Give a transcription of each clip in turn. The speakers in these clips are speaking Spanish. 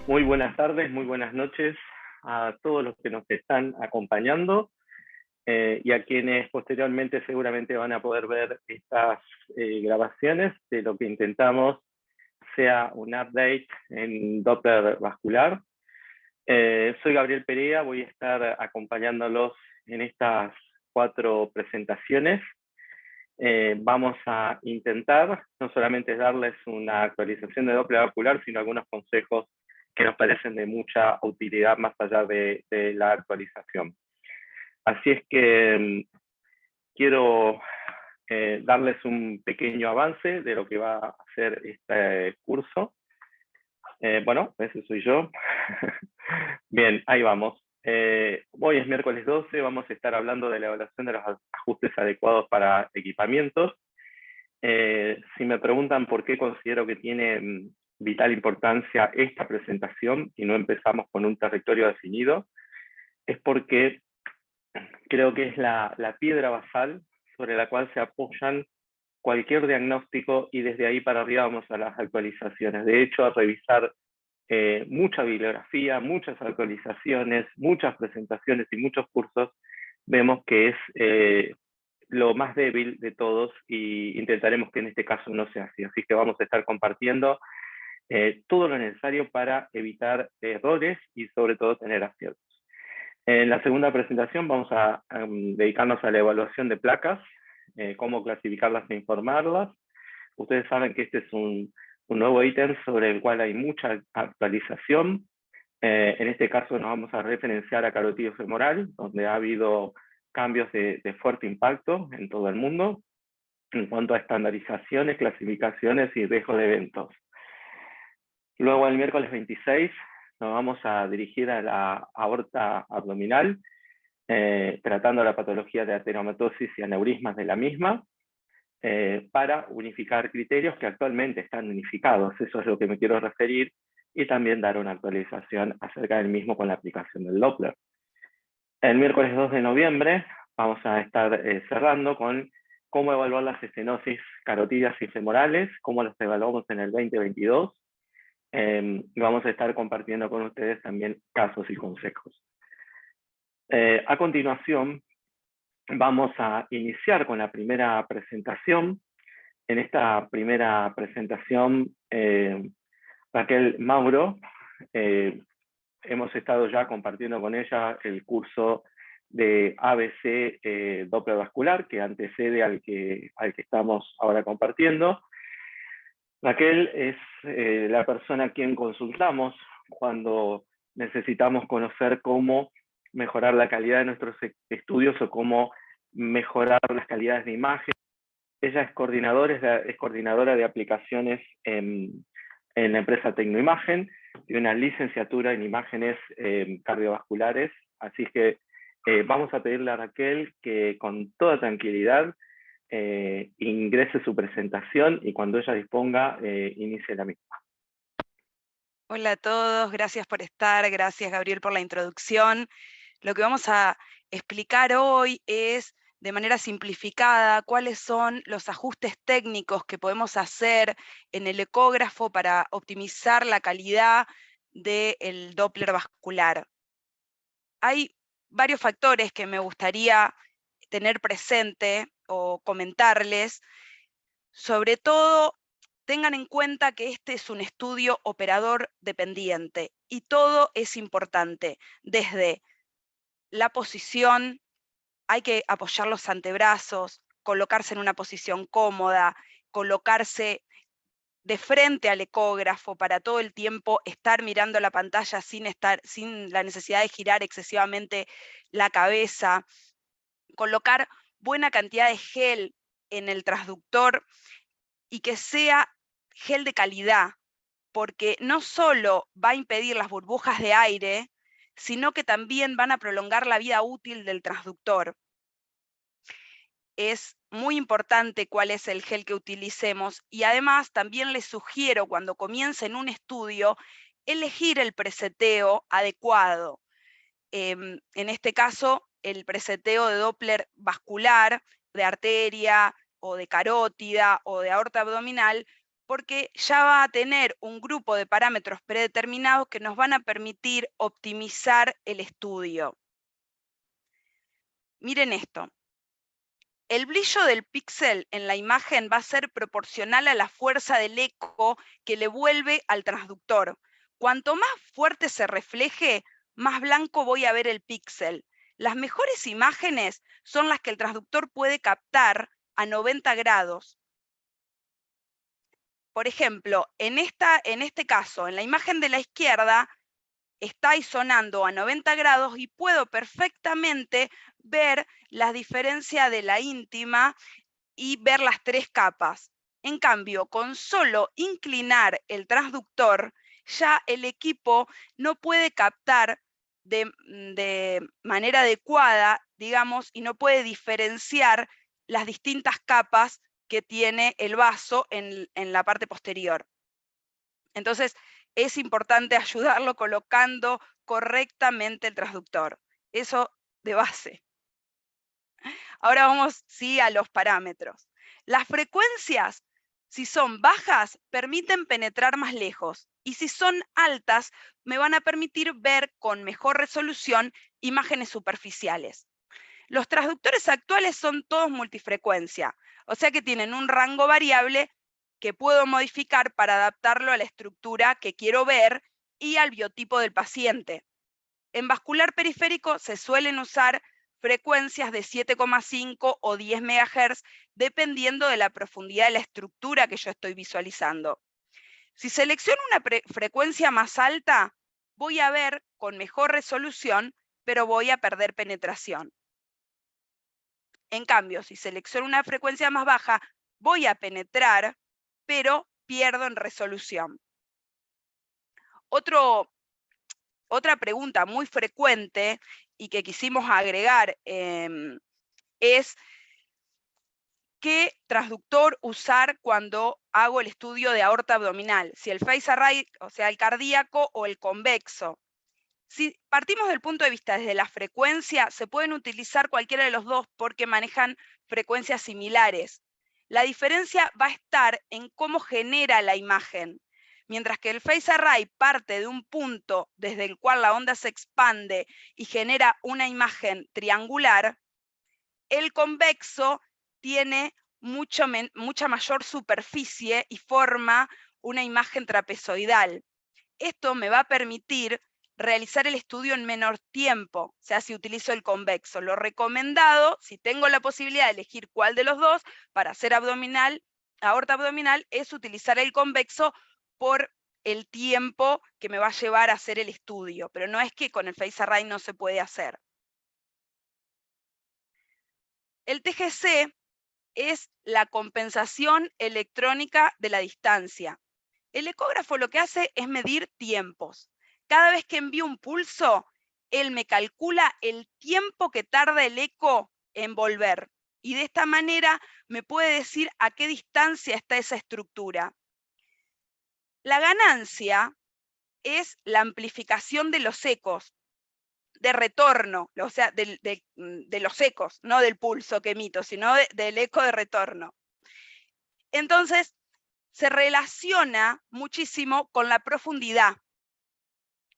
Muy buenas tardes, muy buenas noches a todos los que nos están acompañando y a quienes posteriormente seguramente van a poder ver estas grabaciones de lo que intentamos sea un update en Doppler vascular. Soy Gabriel Perea, voy a estar acompañándolos en estas 4 presentaciones. Vamos a intentar no solamente darles una actualización de Doppler vascular, sino algunos consejos que nos parecen de mucha utilidad más allá de la actualización. Así es que quiero darles un pequeño avance de lo que va a ser este curso. Bueno, ese soy yo. Bien, ahí vamos. Hoy es miércoles 12, vamos a estar hablando de la evaluación de los ajustes adecuados para equipamientos. Si me preguntan por qué considero que tiene vital importancia esta presentación y no empezamos con un territorio definido, es porque creo que es la piedra basal sobre la cual se apoyan cualquier diagnóstico y desde ahí para arriba vamos a las actualizaciones. De hecho, a revisar mucha bibliografía, muchas actualizaciones, muchas presentaciones y muchos cursos, vemos que es lo más débil de todos y intentaremos que en este caso no sea así. Así que vamos a estar compartiendo todo lo necesario para evitar errores y sobre todo tener aciertos. En la segunda presentación vamos a dedicarnos a la evaluación de placas, cómo clasificarlas e informarlas. Ustedes saben que este es un nuevo ítem sobre el cual hay mucha actualización. En este caso nos vamos a referenciar a carotidio femoral, donde ha habido cambios de fuerte impacto en todo el mundo en cuanto a estandarizaciones, clasificaciones y riesgo de eventos. Luego el miércoles 26 nos vamos a dirigir a la aorta abdominal, tratando la patología de ateromatosis y aneurismas de la misma, para unificar criterios que actualmente están unificados. Eso es lo que me quiero referir, y también dar una actualización acerca del mismo con la aplicación del Doppler. El miércoles 2 de noviembre vamos a estar cerrando con cómo evaluar las estenosis carotidias y femorales, cómo las evaluamos en el 2022. Y vamos a estar compartiendo con ustedes también casos y consejos. A continuación, vamos a iniciar con la primera presentación. En esta primera presentación, Raquel Mauro, hemos estado ya compartiendo con ella el curso de ABC Doppler vascular, que antecede al que estamos ahora compartiendo. Raquel es la persona a quien consultamos cuando necesitamos conocer cómo mejorar la calidad de nuestros estudios o cómo mejorar las calidades de imagen. Ella es coordinadora de aplicaciones en la empresa Tecnoimagen, tiene una licenciatura en imágenes cardiovasculares, así que vamos a pedirle a Raquel que con toda tranquilidad ingrese su presentación y cuando ella disponga, inicie la misma. Hola a todos, gracias por estar, gracias Gabriel por la introducción. Lo que vamos a explicar hoy es, de manera simplificada, cuáles son los ajustes técnicos que podemos hacer en el ecógrafo para optimizar la calidad del Doppler vascular. Hay varios factores que me gustaría tener presente o comentarles. Sobre todo, tengan en cuenta que este es un estudio operador dependiente y todo es importante, desde la posición, hay que apoyar los antebrazos, colocarse en una posición cómoda, colocarse de frente al ecógrafo para todo el tiempo estar mirando la pantalla sin la necesidad de girar excesivamente la cabeza, colocar buena cantidad de gel en el transductor y que sea gel de calidad, porque no solo va a impedir las burbujas de aire, sino que también van a prolongar la vida útil del transductor. Es muy importante cuál es el gel que utilicemos y además también les sugiero cuando comiencen un estudio elegir el preseteo adecuado. En este caso, el preseteo de Doppler vascular, de arteria o de carótida o de aorta abdominal, porque ya va a tener un grupo de parámetros predeterminados que nos van a permitir optimizar el estudio. Miren esto. El brillo del píxel en la imagen va a ser proporcional a la fuerza del eco que le vuelve al transductor. Cuanto más fuerte se refleje, más blanco voy a ver el píxel. Las mejores imágenes son las que el transductor puede captar a 90 grados. Por ejemplo, en este caso, en la imagen de la izquierda, está isonando a 90 grados y puedo perfectamente ver la diferencia de la íntima y ver las tres capas. En cambio, con solo inclinar el transductor, ya el equipo no puede captar de manera adecuada, digamos, y no puede diferenciar las distintas capas que tiene el vaso en la parte posterior. Entonces, es importante ayudarlo colocando correctamente el transductor. Eso de base. Ahora vamos, sí, a los parámetros. Las frecuencias, si son bajas, permiten penetrar más lejos. Y si son altas, me van a permitir ver con mejor resolución imágenes superficiales. Los transductores actuales son todos multifrecuencia, o sea que tienen un rango variable que puedo modificar para adaptarlo a la estructura que quiero ver y al biotipo del paciente. En vascular periférico se suelen usar frecuencias de 7,5 o 10 MHz, dependiendo de la profundidad de la estructura que yo estoy visualizando. Si selecciono una frecuencia más alta, voy a ver con mejor resolución, pero voy a perder penetración. En cambio, si selecciono una frecuencia más baja, voy a penetrar, pero pierdo en resolución. Otra pregunta muy frecuente y que quisimos agregar es qué transductor usar cuando hago el estudio de aorta abdominal, si el phase array, o sea, el cardíaco o el convexo. Si partimos del punto de vista desde la frecuencia, se pueden utilizar cualquiera de los dos porque manejan frecuencias similares. La diferencia va a estar en cómo genera la imagen. Mientras que el phase array parte de un punto desde el cual la onda se expande y genera una imagen triangular, el convexo tiene mucha mayor superficie y forma una imagen trapezoidal. Esto me va a permitir realizar el estudio en menor tiempo, o sea, si utilizo el convexo. Lo recomendado, si tengo la posibilidad de elegir cuál de los dos, para hacer aorta abdominal, es utilizar el convexo por el tiempo que me va a llevar a hacer el estudio, pero no es que con el Face Array no se puede hacer. El TGC es la compensación electrónica de la distancia. El ecógrafo lo que hace es medir tiempos. Cada vez que envío un pulso, él me calcula el tiempo que tarda el eco en volver. Y de esta manera me puede decir a qué distancia está esa estructura. La ganancia es la amplificación de los ecos, de retorno, o sea, de los ecos, no del pulso que emito, sino del eco de retorno. Entonces, se relaciona muchísimo con la profundidad.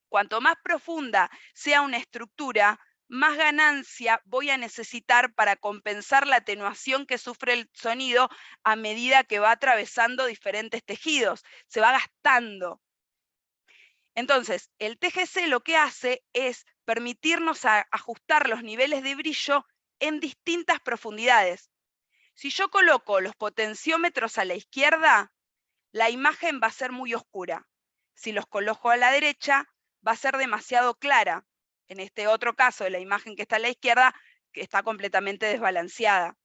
Cuanto más profunda sea una estructura, más ganancia voy a necesitar para compensar la atenuación que sufre el sonido a medida que va atravesando diferentes tejidos, se va gastando. Entonces, el TGC lo que hace es permitirnos ajustar los niveles de brillo en distintas profundidades. Si yo coloco los potenciómetros a la izquierda, la imagen va a ser muy oscura. Si los coloco a la derecha, va a ser demasiado clara. En este otro caso de la imagen que está a la izquierda, que está completamente desbalanceada.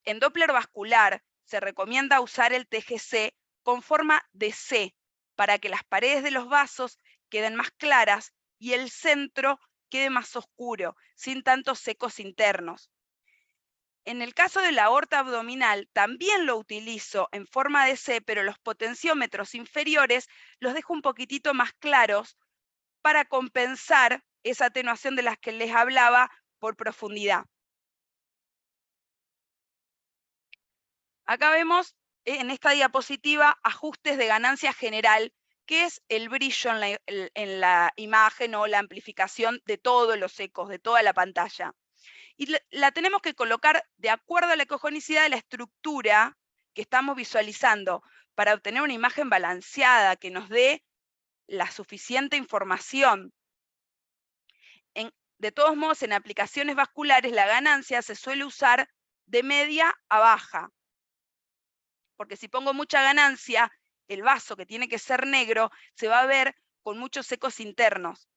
En Doppler vascular se recomienda usar el TGC con forma de C, para que las paredes de los vasos queden más claras y el centro quede más oscuro, sin tantos ecos internos. En el caso de la aorta abdominal también lo utilizo en forma de C, pero los potenciómetros inferiores los dejo un poquitito más claros para compensar esa atenuación de las que les hablaba por profundidad. Acá vemos en esta diapositiva ajustes de ganancia general, que es el brillo en la imagen o la amplificación de todos los ecos, de toda la pantalla. Y la tenemos que colocar de acuerdo a la ecogenicidad de la estructura que estamos visualizando para obtener una imagen balanceada que nos dé la suficiente información. De todos modos, en aplicaciones vasculares la ganancia se suele usar de media a baja, porque si pongo mucha ganancia, el vaso, que tiene que ser negro, se va a ver con muchos ecos internos.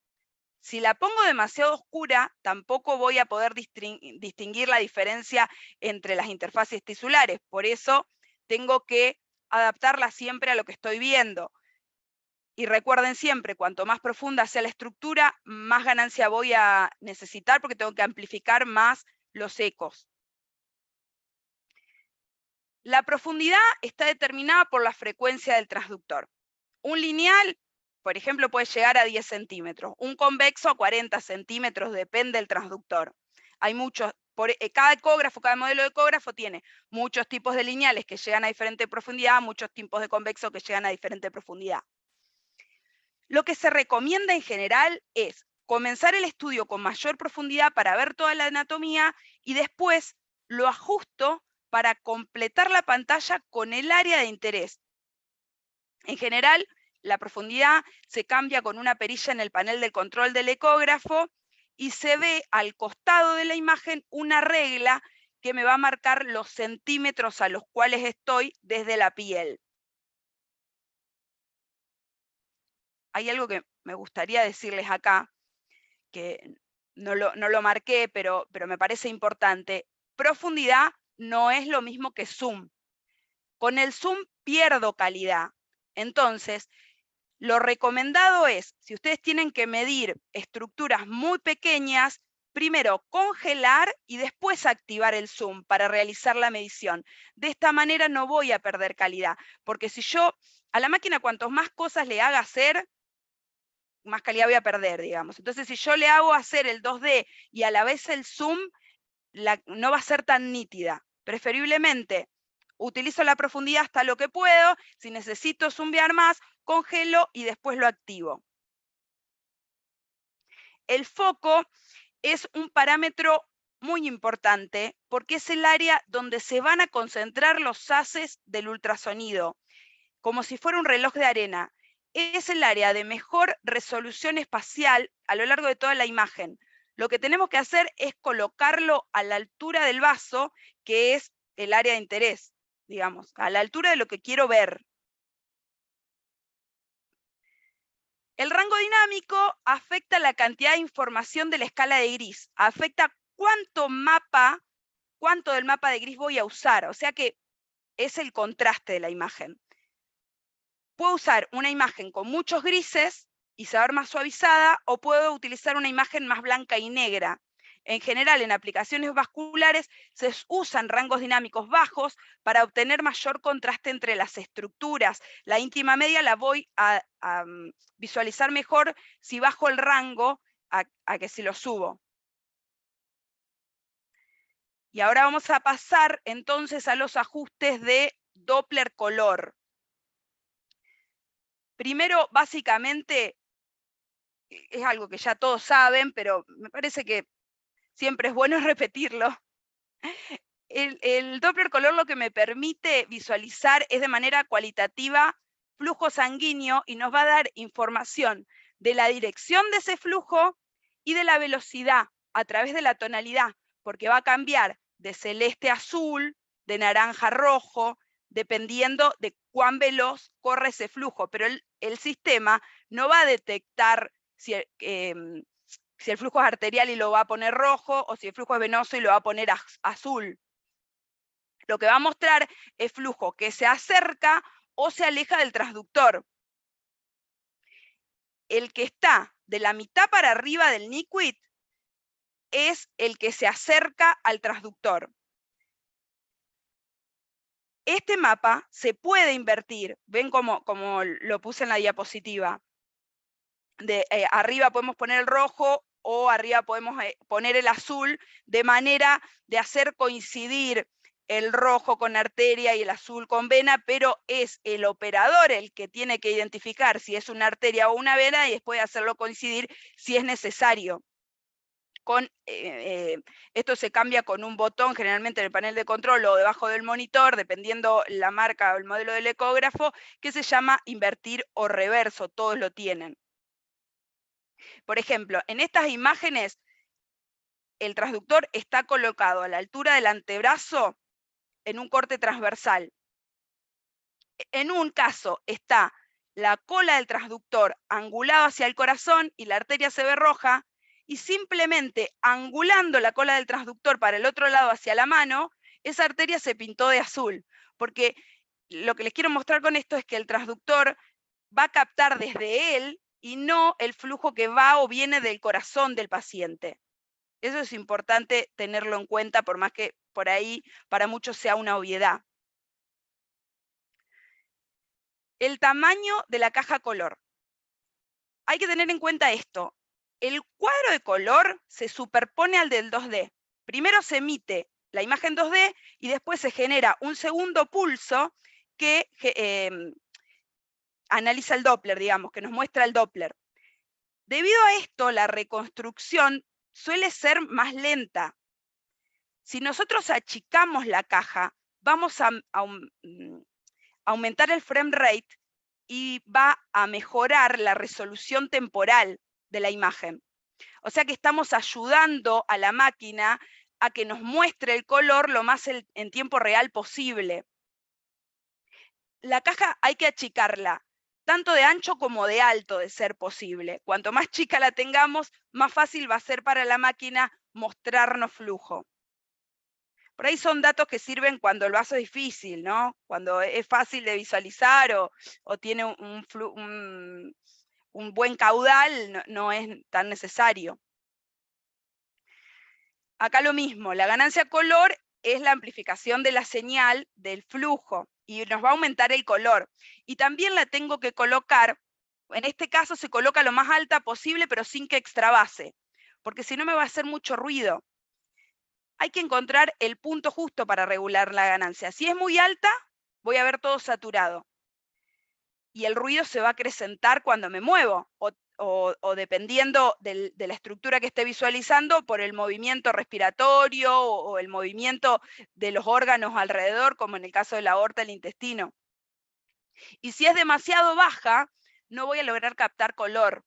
Si la pongo demasiado oscura, tampoco voy a poder distinguir la diferencia entre las interfaces tisulares. Por eso tengo que adaptarla siempre a lo que estoy viendo. Y recuerden siempre, cuanto más profunda sea la estructura, más ganancia voy a necesitar porque tengo que amplificar más los ecos. La profundidad está determinada por la frecuencia del transductor. Un lineal, por ejemplo, puede llegar a 10 centímetros. Un convexo a 40 centímetros, depende del transductor. Hay muchos, cada ecógrafo, cada modelo de ecógrafo tiene muchos tipos de lineales que llegan a diferente profundidad, muchos tipos de convexo que llegan a diferente profundidad. Lo que se recomienda en general es comenzar el estudio con mayor profundidad para ver toda la anatomía y después lo ajusto para completar la pantalla con el área de interés. En general, la profundidad se cambia con una perilla en el panel de control del ecógrafo y se ve al costado de la imagen una regla que me va a marcar los centímetros a los cuales estoy desde la piel. Hay algo que me gustaría decirles acá, que no lo marqué, pero me parece importante. Profundidad no es lo mismo que zoom. Con el zoom pierdo calidad. Entonces, lo recomendado es, si ustedes tienen que medir estructuras muy pequeñas, primero congelar y después activar el zoom para realizar la medición. De esta manera no voy a perder calidad, porque si yo a la máquina cuantos más cosas le haga hacer, más calidad voy a perder, digamos. Entonces, si yo le hago hacer el 2D y a la vez el zoom, no va a ser tan nítida. Preferiblemente, utilizo la profundidad hasta lo que puedo. Si necesito zoomear más, congelo y después lo activo. El foco es un parámetro muy importante porque es el área donde se van a concentrar los haces del ultrasonido, como si fuera un reloj de arena. es el área de mejor resolución espacial a lo largo de toda la imagen. Lo que tenemos que hacer es colocarlo a la altura del vaso, que es el área de interés, digamos, a la altura de lo que quiero ver. El rango dinámico afecta la cantidad de información de la escala de gris, afecta cuánto del mapa de gris voy a usar, o sea que es el contraste de la imagen. Puedo usar una imagen con muchos grises y se va a ver más suavizada, o puedo utilizar una imagen más blanca y negra. En general, en aplicaciones vasculares se usan rangos dinámicos bajos para obtener mayor contraste entre las estructuras. La íntima media la voy a visualizar mejor si bajo el rango a que si lo subo. Y ahora vamos a pasar entonces a los ajustes de Doppler color. Primero, básicamente, es algo que ya todos saben, pero me parece que siempre es bueno repetirlo. El Doppler color lo que me permite visualizar es de manera cualitativa flujo sanguíneo y nos va a dar información de la dirección de ese flujo y de la velocidad a través de la tonalidad, porque va a cambiar de celeste a azul, de naranja a rojo, dependiendo de cuán veloz corre ese flujo, pero el sistema no va a detectar si el flujo es arterial y lo va a poner rojo, o si el flujo es venoso y lo va a poner azul. Lo que va a mostrar es flujo que se acerca o se aleja del transductor. El que está de la mitad para arriba del Niquid es el que se acerca al transductor. Este mapa se puede invertir, ven como lo puse en la diapositiva. Arriba podemos poner el rojo o arriba podemos poner el azul, de manera de hacer coincidir el rojo con arteria y el azul con vena, pero es el operador el que tiene que identificar si es una arteria o una vena y después hacerlo coincidir si es necesario. Esto se cambia con un botón, generalmente en el panel de control o debajo del monitor, dependiendo la marca o el modelo del ecógrafo, que se llama invertir o reverso, todos lo tienen. Por ejemplo, en estas imágenes, el transductor está colocado a la altura del antebrazo en un corte transversal. En un caso está la cola del transductor angulada hacia el corazón y la arteria se ve roja, y simplemente angulando la cola del transductor para el otro lado hacia la mano, esa arteria se pintó de azul, porque lo que les quiero mostrar con esto es que el transductor va a captar desde él y no el flujo que va o viene del corazón del paciente. Eso es importante tenerlo en cuenta, por más que por ahí para muchos sea una obviedad. El tamaño de la caja color. Hay que tener en cuenta esto. El cuadro de color se superpone al del 2D. Primero se emite la imagen 2D y después se genera un segundo pulso que analiza el Doppler, digamos, que nos muestra el Doppler. Debido a esto, la reconstrucción suele ser más lenta. Si nosotros achicamos la caja, vamos a aumentar el frame rate y va a mejorar la resolución temporal de la imagen. O sea que estamos ayudando a la máquina a que nos muestre el color lo más en tiempo real posible. La caja hay que achicarla, tanto de ancho como de alto, de ser posible. Cuanto más chica la tengamos, más fácil va a ser para la máquina mostrarnos flujo. Por ahí son datos que sirven cuando el vaso es difícil, ¿no? Cuando es fácil de visualizar o tiene un buen caudal, no es tan necesario. Acá lo mismo, la ganancia color es la amplificación de la señal del flujo y nos va a aumentar el color. Y también la tengo que colocar, en este caso se coloca lo más alta posible, pero sin que extravase, porque si no me va a hacer mucho ruido. Hay que encontrar el punto justo para regular la ganancia. Si es muy alta, voy a ver todo saturado. Y el ruido se va a acrecentar cuando me muevo, o dependiendo de la estructura que esté visualizando, por el movimiento respiratorio o el movimiento de los órganos alrededor, como en el caso de la aorta, el intestino. Y si es demasiado baja, no voy a lograr captar color.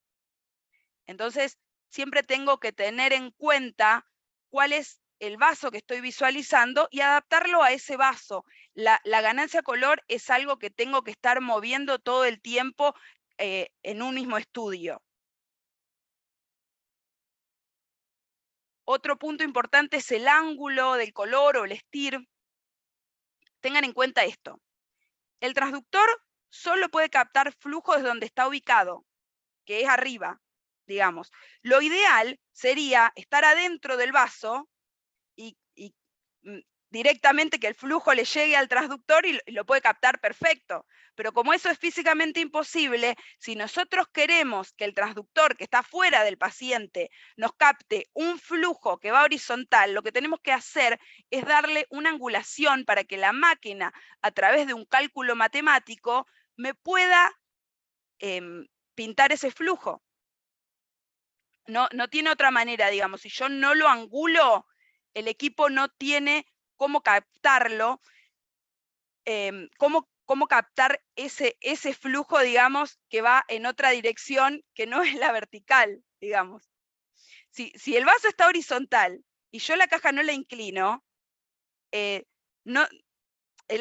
Entonces, siempre tengo que tener en cuenta cuál es el vaso que estoy visualizando y adaptarlo a ese vaso. La ganancia color es algo que tengo que estar moviendo todo el tiempo en un mismo estudio. Otro punto importante es el ángulo del color o el estir. Tengan en cuenta esto. El transductor solo puede captar flujo desde donde está ubicado, que es arriba, digamos. Lo ideal sería estar adentro del vaso y directamente que el flujo le llegue al transductor y lo puede captar perfecto. Pero como eso es físicamente imposible, si nosotros queremos que el transductor que está fuera del paciente nos capte un flujo que va horizontal, lo que tenemos que hacer es darle una angulación para que la máquina, a través de un cálculo matemático, me pueda pintar ese flujo. No tiene otra manera, digamos. Si yo no lo angulo, el equipo no tiene cómo captarlo, cómo captar ese flujo, digamos, que va en otra dirección que no es la vertical, digamos. Si el vaso está horizontal y yo la caja no la inclino, el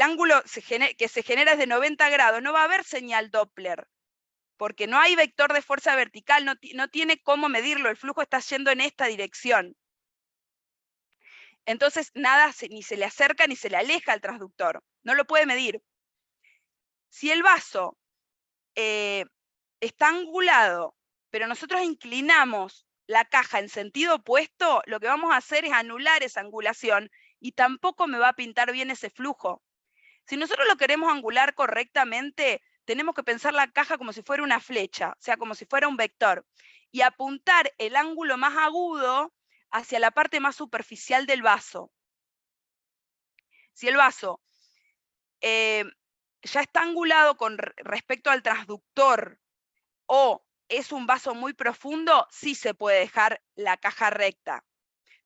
ángulo que se genera es de 90 grados, no va a haber señal Doppler, porque no hay vector de fuerza vertical, no tiene cómo medirlo, el flujo está yendo en esta dirección. Entonces nada ni se le acerca ni se le aleja al transductor, no lo puede medir. Si el vaso está angulado, pero nosotros inclinamos la caja en sentido opuesto, lo que vamos a hacer es anular esa angulación y tampoco me va a pintar bien ese flujo. Si nosotros lo queremos angular correctamente, tenemos que pensar la caja como si fuera una flecha, o sea, como si fuera un vector, y apuntar el ángulo más agudo hacia la parte más superficial del vaso. Si el vaso ya está angulado con respecto al transductor o es un vaso muy profundo, sí se puede dejar la caja recta.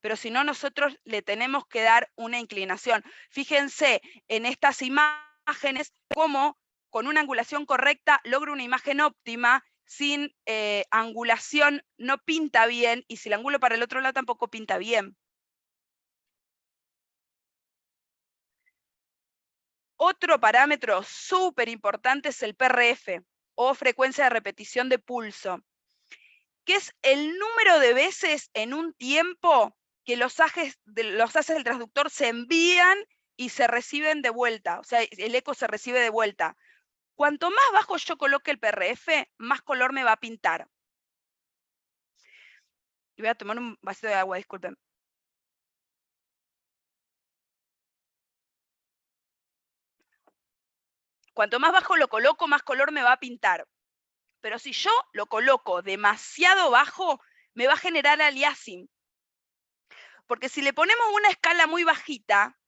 Pero si no, nosotros le tenemos que dar una inclinación. Fíjense en estas imágenes cómo con una angulación correcta logro una imagen óptima, sin angulación no pinta bien, y si la angulo para el otro lado tampoco pinta bien. Otro parámetro súper importante es el PRF, o frecuencia de repetición de pulso, que es el número de veces en un tiempo que los haces del transductor se envían y se reciben de vuelta, o sea, el eco se recibe de vuelta. Cuanto más bajo yo coloque el PRF, más color me va a pintar. Y voy a tomar un vasito de agua, disculpen. Cuanto más bajo lo coloco, más color me va a pintar. Pero si yo lo coloco demasiado bajo, me va a generar aliasing. Porque si le ponemos una escala muy bajita,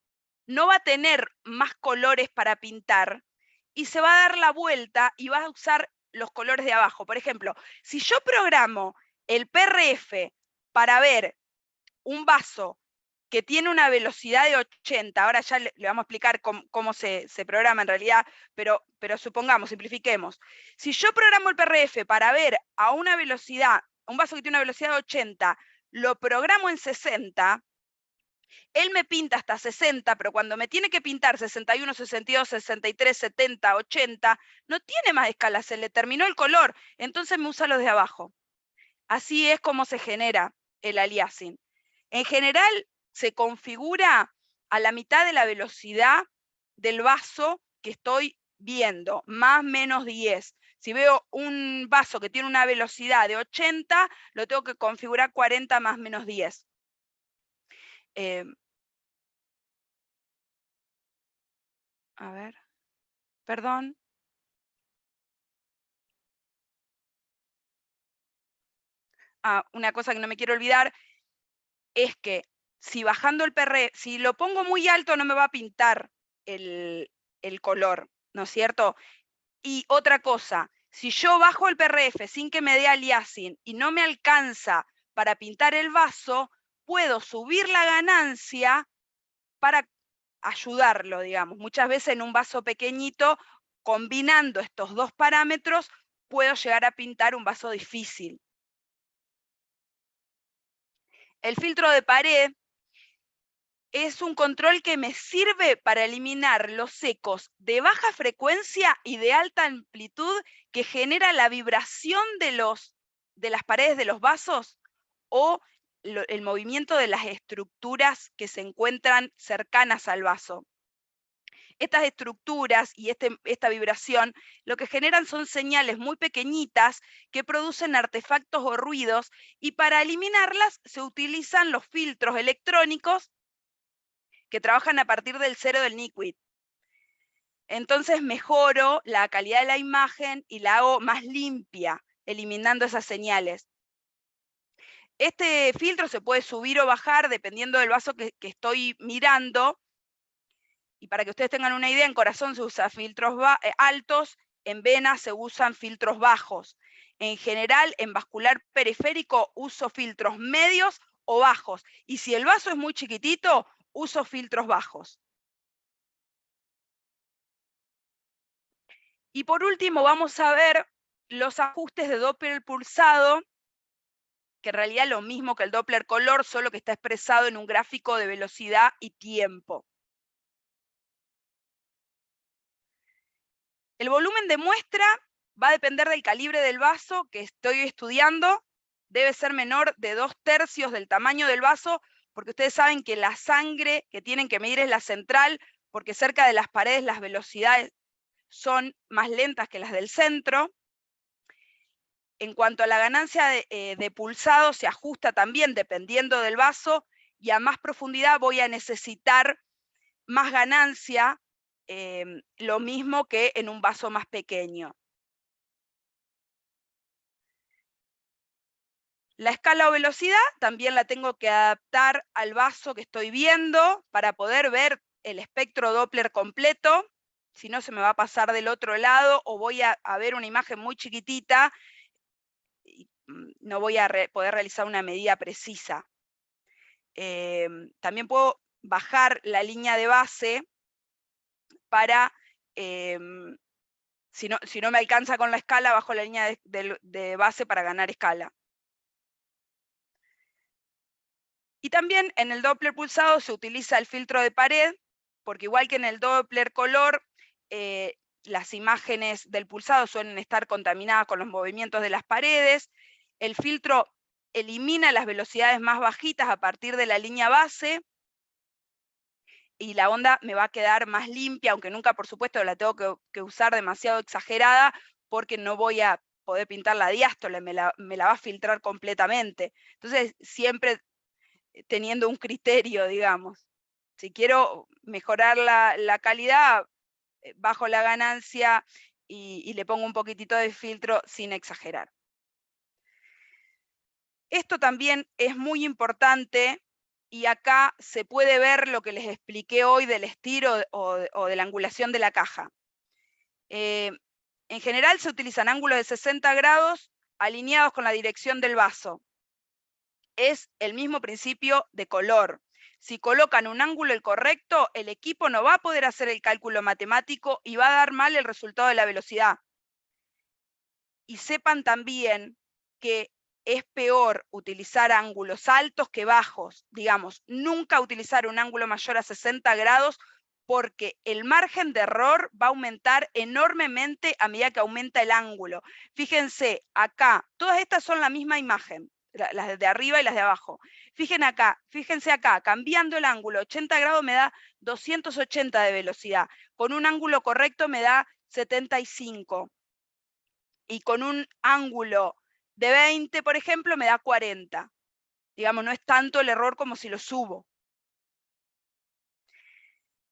no va a tener más colores para pintar y se va a dar la vuelta y va a usar los colores de abajo. Por ejemplo, si yo programo el PRF para ver un vaso que tiene una velocidad de 80, ahora ya le vamos a explicar cómo se programa en realidad, pero supongamos, simplifiquemos. Si yo programo el PRF para ver a una velocidad, un vaso que tiene una velocidad de 80, lo programo en 60, él me pinta hasta 60, pero cuando me tiene que pintar 61, 62, 63, 70, 80, no tiene más escala, se le terminó el color, entonces me usa los de abajo. Así es como se genera el aliasing. En general, se configura a la mitad de la velocidad del vaso que estoy viendo, más menos 10. Si veo un vaso que tiene una velocidad de 80, lo tengo que configurar 40 más menos 10. A ver, perdón. Una cosa que no me quiero olvidar es que si bajando el PRF, si lo pongo muy alto no me va a pintar el color, ¿no es cierto? Y otra cosa, si yo bajo el PRF sin que me dé aliasing y no me alcanza para pintar el vaso, puedo subir la ganancia para ayudarlo, digamos. Muchas veces en un vaso pequeñito, combinando estos dos parámetros, puedo llegar a pintar un vaso difícil. El filtro de pared es un control que me sirve para eliminar los ecos de baja frecuencia y de alta amplitud que genera la vibración de las paredes de los vasos o el movimiento de las estructuras que se encuentran cercanas al vaso. Estas estructuras y esta vibración lo que generan son señales muy pequeñitas que producen artefactos o ruidos, y para eliminarlas se utilizan los filtros electrónicos que trabajan a partir del cero del Nickwit. Entonces mejoro la calidad de la imagen y la hago más limpia, eliminando esas señales. Este filtro se puede subir o bajar dependiendo del vaso que estoy mirando. Y para que ustedes tengan una idea, en corazón se usa filtros altos, en vena se usan filtros bajos. En general, en vascular periférico uso filtros medios o bajos. Y si el vaso es muy chiquitito, uso filtros bajos. Y por último vamos a ver los ajustes de Doppler pulsado, que en realidad es lo mismo que el Doppler color, solo que está expresado en un gráfico de velocidad y tiempo. El volumen de muestra va a depender del calibre del vaso que estoy estudiando. Debe ser menor de 2/3 del tamaño del vaso, porque ustedes saben que la sangre que tienen que medir es la central, porque cerca de las paredes las velocidades son más lentas que las del centro. En cuanto a la ganancia de pulsado, se ajusta también dependiendo del vaso, y a más profundidad voy a necesitar más ganancia, lo mismo que en un vaso más pequeño. La escala o velocidad también la tengo que adaptar al vaso que estoy viendo para poder ver el espectro Doppler completo, si no se me va a pasar del otro lado o voy a ver una imagen muy chiquitita y no voy a poder realizar una medida precisa. También puedo bajar la línea de base para, si no me alcanza con la escala, bajo la línea de base para ganar escala. Y también en el Doppler pulsado se utiliza el filtro de pared, porque igual que en el Doppler color, las imágenes del pulsado suelen estar contaminadas con los movimientos de las paredes. El filtro elimina las velocidades más bajitas a partir de la línea base, y la onda me va a quedar más limpia, aunque nunca, por supuesto, la tengo que usar demasiado exagerada, porque no voy a poder pintar la diástole, me la va a filtrar completamente. Entonces, siempre teniendo un criterio, digamos. Si quiero mejorar la calidad, bajo la ganancia y le pongo un poquitito de filtro sin exagerar. Esto también es muy importante, y acá se puede ver lo que les expliqué hoy del estiro o de la angulación de la caja. En general se utilizan ángulos de 60 grados alineados con la dirección del vaso. Es el mismo principio de color. Si colocan un ángulo el correcto, el equipo no va a poder hacer el cálculo matemático y va a dar mal el resultado de la velocidad. Y sepan también que es peor utilizar ángulos altos que bajos. Digamos, nunca utilizar un ángulo mayor a 60 grados, porque el margen de error va a aumentar enormemente a medida que aumenta el ángulo. Fíjense, acá, todas estas son la misma imagen, las de arriba y las de abajo. Fíjense acá, cambiando el ángulo 80 grados me da 280 de velocidad, con un ángulo correcto me da 75, y con un ángulo de 20, por ejemplo, me da 40. Digamos, no es tanto el error como si lo subo.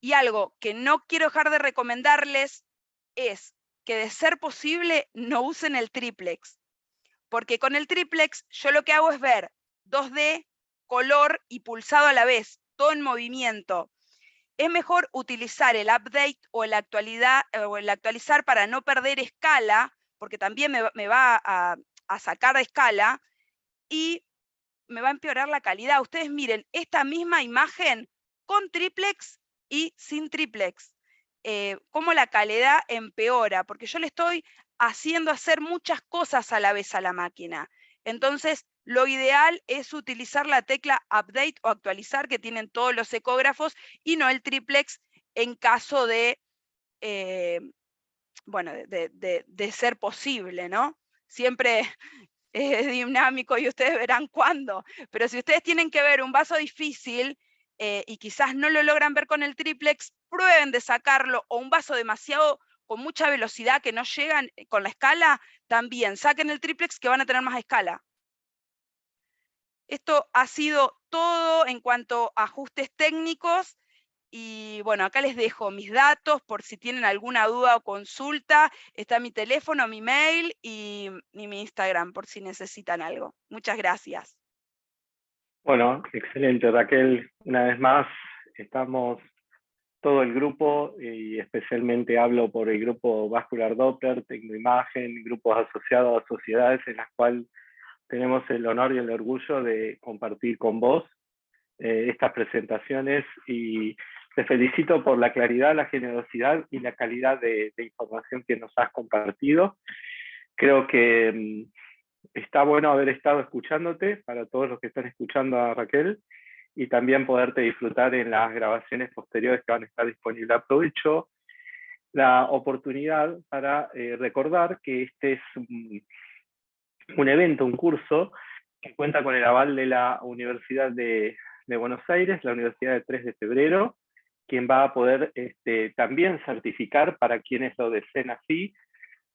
Y algo que no quiero dejar de recomendarles es que, de ser posible, no usen el triplex, porque con el triplex yo lo que hago es ver 2D, color y pulsado a la vez, todo en movimiento. Es mejor utilizar el update o el actualizar para no perder escala, porque también me va a sacar de escala y me va a empeorar la calidad. Ustedes miren esta misma imagen con triplex y sin triplex, cómo la calidad empeora, porque yo le estoy haciendo hacer muchas cosas a la vez a la máquina. Entonces, lo ideal es utilizar la tecla Update o actualizar que tienen todos los ecógrafos y no el triplex en caso de, bueno, de ser posible, ¿no? Siempre es dinámico y ustedes verán cuándo. Pero si ustedes tienen que ver un vaso difícil y quizás no lo logran ver con el triplex, prueben de sacarlo, o un vaso demasiado con mucha velocidad que no llegan con la escala, también saquen el triplex que van a tener más escala. Esto ha sido todo en cuanto a ajustes técnicos. Y bueno, acá les dejo mis datos por si tienen alguna duda o consulta. Está mi teléfono, mi mail y mi Instagram por si necesitan algo. Muchas gracias. Bueno, excelente, Raquel. Una vez más, estamos todo el grupo, y especialmente hablo por el grupo Vascular Doppler, Tecnoimagen, grupos asociados a sociedades en las cuales tenemos el honor y el orgullo de compartir con vos estas presentaciones, y te felicito por la claridad, la generosidad y la calidad de información que nos has compartido. Creo que está bueno haber estado escuchándote, para todos los que están escuchando a Raquel, y también poderte disfrutar en las grabaciones posteriores que van a estar disponibles. Aprovecho la oportunidad para recordar que este es un evento, un curso, que cuenta con el aval de la Universidad de Buenos Aires, la Universidad de 3 de Febrero, quien va a poder también certificar, para quienes lo deseen así,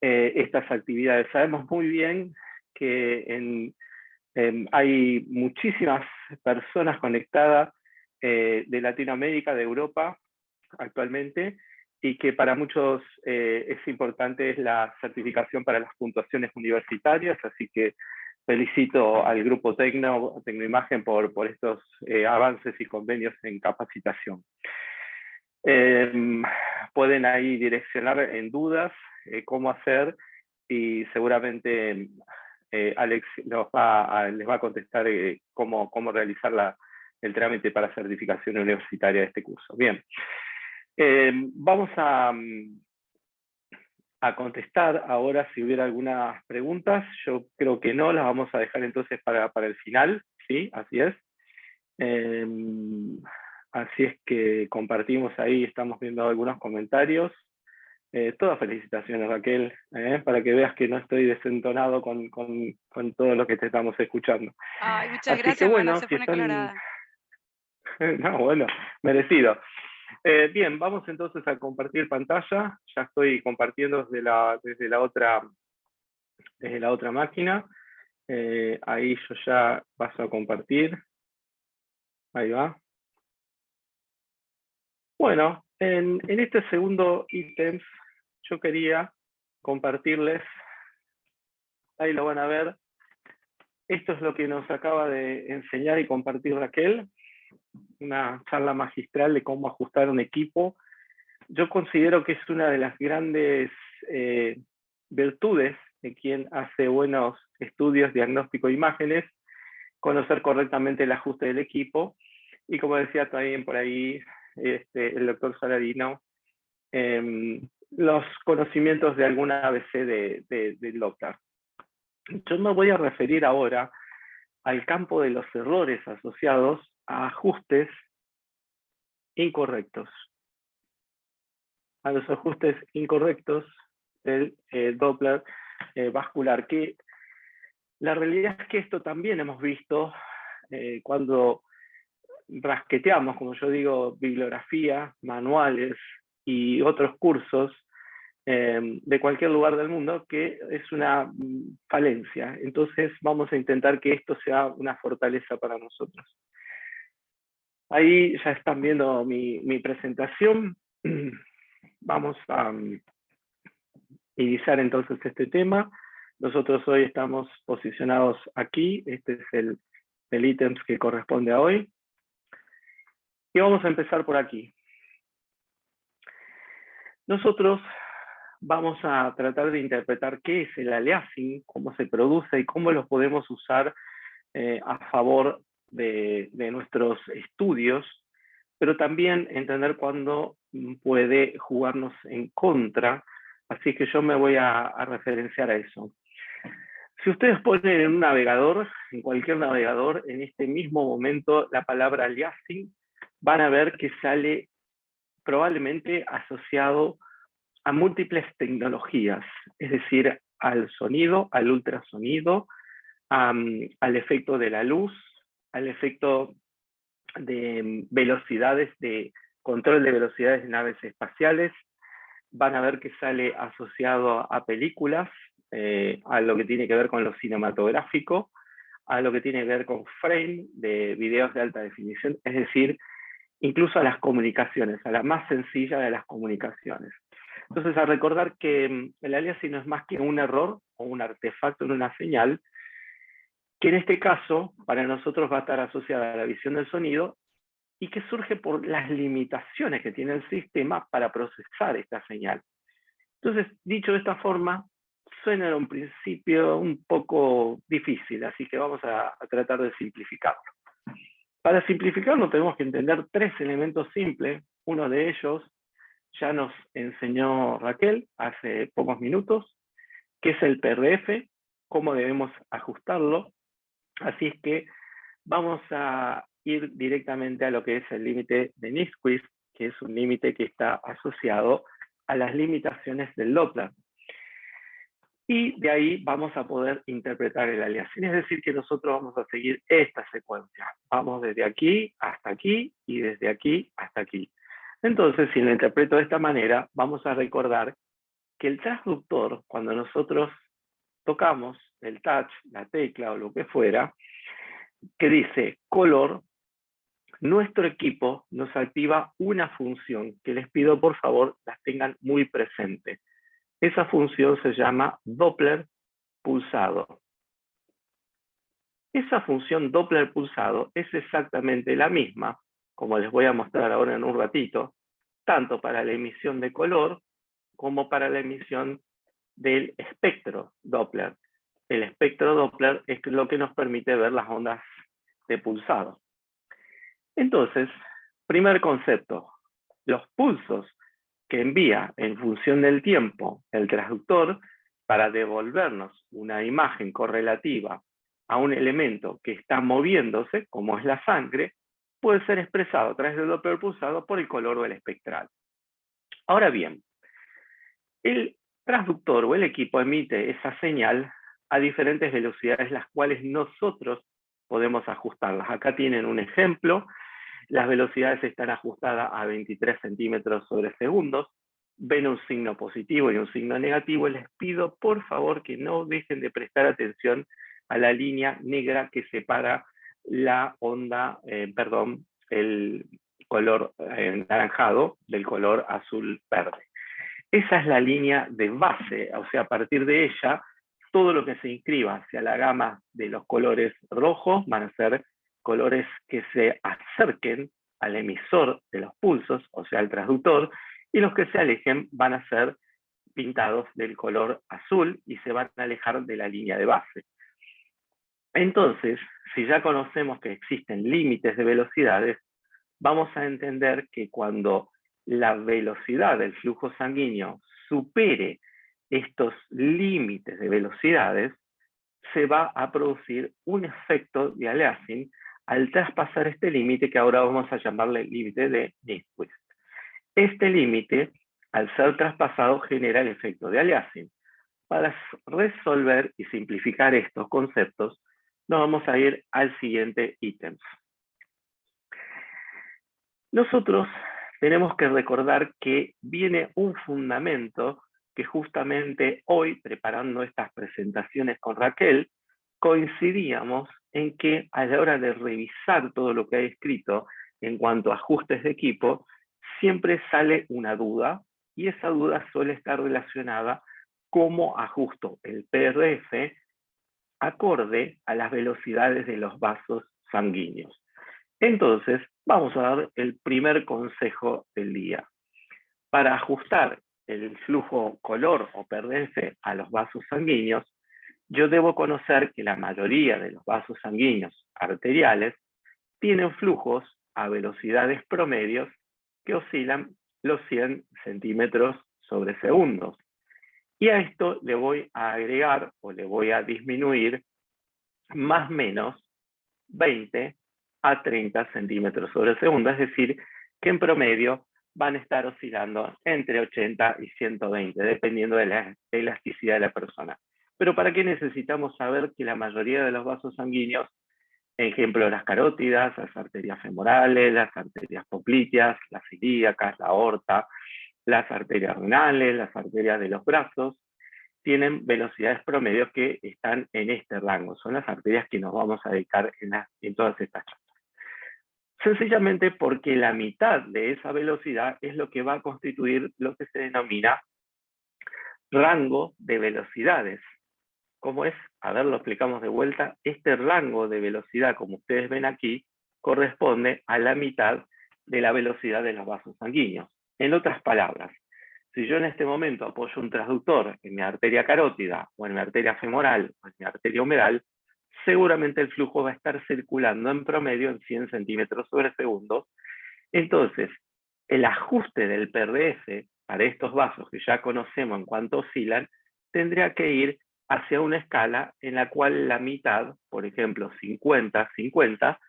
estas actividades. Sabemos muy bien que hay muchísimas personas conectadas de Latinoamérica, de Europa, actualmente, y que para muchos es importante la certificación para las puntuaciones universitarias, así que felicito al grupo Tecnoimagen por estos avances y convenios en capacitación. Pueden ahí direccionar en dudas cómo hacer, y seguramente Alex les va a contestar cómo realizar el trámite para certificación universitaria de este curso. Bien, vamos a contestar ahora si hubiera algunas preguntas. Yo creo que no, las vamos a dejar entonces para el final, ¿sí? Así es. Así es que compartimos ahí, estamos viendo algunos comentarios. Todas felicitaciones, Raquel, para que veas que no estoy desentonado con todo lo que te estamos escuchando. Ay, muchas Así gracias, que bueno, Mana, se si pone están... colorada. No, bueno, merecido. Bien, vamos entonces a compartir pantalla. Ya estoy compartiendo desde la otra máquina. Ahí yo ya paso a compartir. Ahí va. Bueno, en este segundo ítem yo quería compartirles, ahí lo van a ver, esto es lo que nos acaba de enseñar y compartir Raquel, una charla magistral de cómo ajustar un equipo. Yo considero que es una de las grandes virtudes de quien hace buenos estudios, diagnóstico de imágenes, conocer correctamente el ajuste del equipo, y como decía también por ahí el doctor Saladino, los conocimientos de alguna ABC del Doppler. Yo me voy a referir ahora al campo de los errores asociados a ajustes incorrectos. A los ajustes incorrectos del Doppler vascular, que la realidad es que esto también hemos visto cuando rasqueteamos, como yo digo, bibliografía, manuales y otros cursos de cualquier lugar del mundo, que es una falencia. Entonces vamos a intentar que esto sea una fortaleza para nosotros. Ahí ya están viendo mi presentación. Vamos a iniciar entonces este tema. Nosotros hoy estamos posicionados aquí. Este es el ítem que corresponde a hoy. Y vamos a empezar por aquí. Nosotros vamos a tratar de interpretar qué es el aliasing, cómo se produce y cómo lo podemos usar a favor de nuestros estudios, pero también entender cuándo puede jugarnos en contra así que yo me voy a referenciar a eso. Si ustedes ponen en un navegador, en cualquier navegador, en este mismo momento la palabra aliasing, van a ver que sale probablemente asociado a múltiples tecnologías, es decir, al sonido, al ultrasonido, al efecto de la luz, al efecto de velocidades, de control de velocidades de naves espaciales. Van a ver que sale asociado a películas, a lo que tiene que ver con lo cinematográfico, a lo que tiene que ver con frame de videos de alta definición, es decir, incluso a las comunicaciones, a la más sencilla de las comunicaciones. Entonces, a recordar que el aliasing no es más que un error o un artefacto en una señal, que en este caso, para nosotros va a estar asociada a la visión del sonido y que surge por las limitaciones que tiene el sistema para procesar esta señal. Entonces, dicho de esta forma, suena en un principio un poco difícil, así que vamos a tratar de simplificarlo. Para simplificarlo tenemos que entender tres elementos simples. Uno de ellos ya nos enseñó Raquel hace pocos minutos, que es el PRF, cómo debemos ajustarlo. Así es que vamos a ir directamente a lo que es el límite de Nyquist, que es un límite que está asociado a las limitaciones del Doppler. Y de ahí vamos a poder interpretar el aliasing. Es decir, que nosotros vamos a seguir esta secuencia. Vamos desde aquí hasta aquí y desde aquí hasta aquí. Entonces, si lo interpreto de esta manera, vamos a recordar que el transductor, cuando nosotros tocamos el touch, la tecla o lo que fuera, que dice color, nuestro equipo nos activa una función que les pido por favor las tengan muy presente. Esa función se llama Doppler pulsado. Esa función Doppler pulsado es exactamente la misma, como les voy a mostrar ahora en un ratito, tanto para la emisión de color como para la emisión del espectro Doppler. El espectro Doppler es lo que nos permite ver las ondas de pulsado. Entonces, primer concepto, los pulsos que envía en función del tiempo el transductor para devolvernos una imagen correlativa a un elemento que está moviéndose, como es la sangre, puede ser expresado a través del Doppler pulsado por el color o el espectral. Ahora bien, el transductor o el equipo emite esa señal a diferentes velocidades, las cuales nosotros podemos ajustarlas. Acá tienen un ejemplo. Las velocidades están ajustadas a 23 centímetros sobre segundos. Ven un signo positivo y un signo negativo. Les pido, por favor, que no dejen de prestar atención a la línea negra que separa la onda, el color naranjado del color azul-verde. Esa es la línea de base, o sea, a partir de ella, todo lo que se inscriba hacia la gama de los colores rojos van a ser colores que se acerquen al emisor de los pulsos, o sea, al transductor, y los que se alejen van a ser pintados del color azul y se van a alejar de la línea de base. Entonces, si ya conocemos que existen límites de velocidades, vamos a entender que cuando la velocidad del flujo sanguíneo supere estos límites de velocidades, se va a producir un efecto de aliasing al traspasar este límite que ahora vamos a llamarle límite de Nyquist. Este límite, al ser traspasado, genera el efecto de aliasing. Para resolver y simplificar estos conceptos, nos vamos a ir al siguiente ítem. Nosotros tenemos que recordar que viene un fundamento que justamente hoy, preparando estas presentaciones con Raquel, coincidíamos en que a la hora de revisar todo lo que hay escrito en cuanto a ajustes de equipo, siempre sale una duda, y esa duda suele estar relacionada cómo ajusto el PRF acorde a las velocidades de los vasos sanguíneos. Entonces, vamos a dar el primer consejo del día. Para ajustar el flujo color o PRF a los vasos sanguíneos, yo debo conocer que la mayoría de los vasos sanguíneos arteriales tienen flujos a velocidades promedios que oscilan los 100 centímetros sobre segundos. Y a esto le voy a agregar o le voy a disminuir más o menos 20 a 30 centímetros sobre segundo, es decir, que en promedio van a estar oscilando entre 80 y 120, dependiendo de la elasticidad de la persona. Pero ¿para qué necesitamos saber que la mayoría de los vasos sanguíneos, ejemplo, las carótidas, las arterias femorales, las arterias popliteas, las ilíacas, la aorta, las arterias renales, las arterias de los brazos, tienen velocidades promedios que están en este rango? Son las arterias que nos vamos a dedicar en todas estas charlas. Sencillamente porque la mitad de esa velocidad es lo que va a constituir lo que se denomina rango de velocidades. ¿Cómo es? A ver, lo explicamos de vuelta. Este rango de velocidad, como ustedes ven aquí, corresponde a la mitad de la velocidad de los vasos sanguíneos. En otras palabras, si yo en este momento apoyo un transductor en mi arteria carótida, o en mi arteria femoral, o en mi arteria humeral, seguramente el flujo va a estar circulando en promedio en 100 centímetros sobre segundo. Entonces, el ajuste del PRF para estos vasos que ya conocemos en cuanto oscilan, tendría que ir hacia una escala en la cual la mitad, por ejemplo 50-50,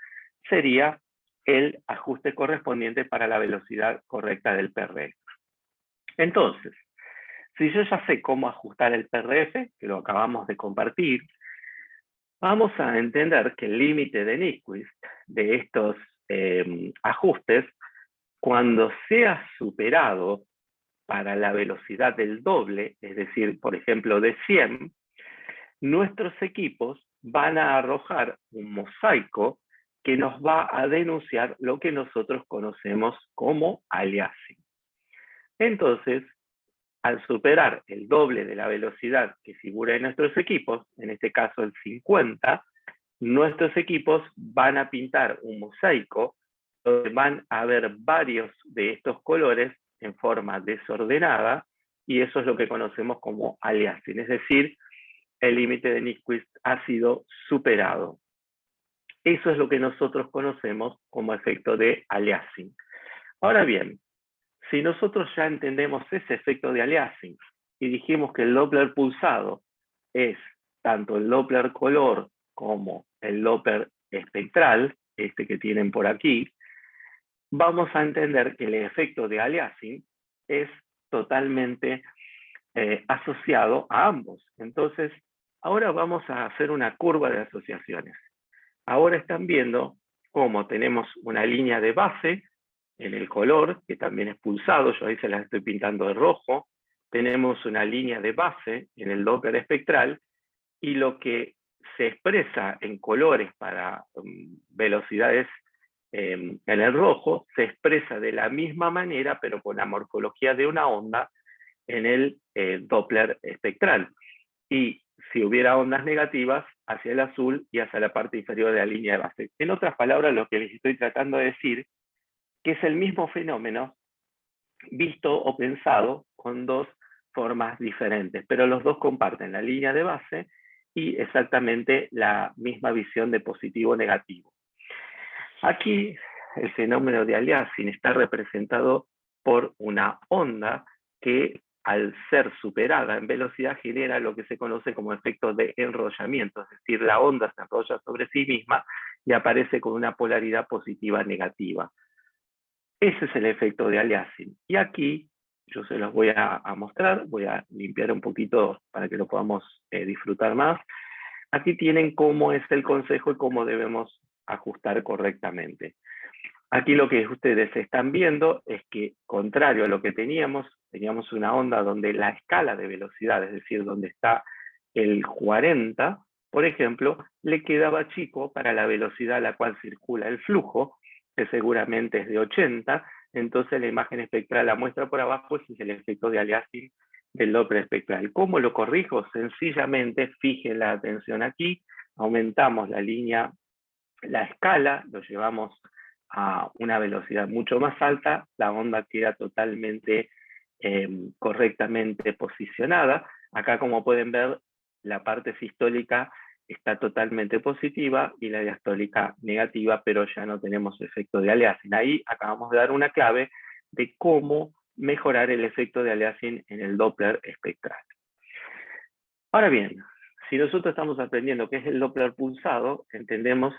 sería el ajuste correspondiente para la velocidad correcta del PRF. Entonces, si yo ya sé cómo ajustar el PRF, que lo acabamos de compartir, vamos a entender que el límite de Nyquist de estos ajustes, cuando sea superado para la velocidad del doble, es decir, por ejemplo, de 100, nuestros equipos van a arrojar un mosaico que nos va a denunciar lo que nosotros conocemos como aliasing. Entonces, al superar el doble de la velocidad que figura en nuestros equipos, en este caso el 50, nuestros equipos van a pintar un mosaico donde van a haber varios de estos colores en forma desordenada, y eso es lo que conocemos como aliasing, es decir, el límite de Nyquist ha sido superado. Eso es lo que nosotros conocemos como efecto de aliasing. Ahora bien, si nosotros ya entendemos ese efecto de aliasing y dijimos que el Doppler pulsado es tanto el Doppler color como el Doppler espectral, este que tienen por aquí, vamos a entender que el efecto de aliasing es totalmente asociado a ambos. Entonces, ahora vamos a hacer una curva de asociaciones. Ahora están viendo cómo tenemos una línea de base en el color, que también es pulsado, yo ahí se las estoy pintando de rojo. Tenemos una línea de base en el Doppler espectral, y lo que se expresa en colores para velocidades en el rojo, se expresa de la misma manera, pero con la morfología de una onda en el Doppler espectral. Y si hubiera ondas negativas, hacia el azul y hacia la parte inferior de la línea de base. En otras palabras, lo que les estoy tratando de decir, que es el mismo fenómeno visto o pensado con dos formas diferentes, pero los dos comparten la línea de base y exactamente la misma visión de positivo o negativo. Aquí el fenómeno de aliasing está representado por una onda que, al ser superada en velocidad, genera lo que se conoce como efecto de enrollamiento, es decir, la onda se enrolla sobre sí misma y aparece con una polaridad positiva negativa. Ese es el efecto de aliasing. Y aquí yo se los voy a mostrar, voy a limpiar un poquito para que lo podamos disfrutar más. Aquí tienen cómo es el consejo y cómo debemos ajustar correctamente. Aquí lo que ustedes están viendo es que, contrario a lo que teníamos una onda donde la escala de velocidad, es decir, donde está el 40, por ejemplo, le quedaba chico para la velocidad a la cual circula el flujo, que seguramente es de 80, entonces la imagen espectral la muestra por abajo, ese es el efecto de aliasing del Doppler espectral. ¿Cómo lo corrijo? Sencillamente, fijen la atención aquí, aumentamos la línea, la escala, lo llevamos a una velocidad mucho más alta, la onda queda totalmente correctamente posicionada. Acá, como pueden ver, la parte sistólica está totalmente positiva y la diastólica negativa, pero ya no tenemos efecto de aliasing. Ahí acabamos de dar una clave de cómo mejorar el efecto de aliasing en el Doppler espectral. Ahora bien, si nosotros estamos aprendiendo qué es el Doppler pulsado, entendemos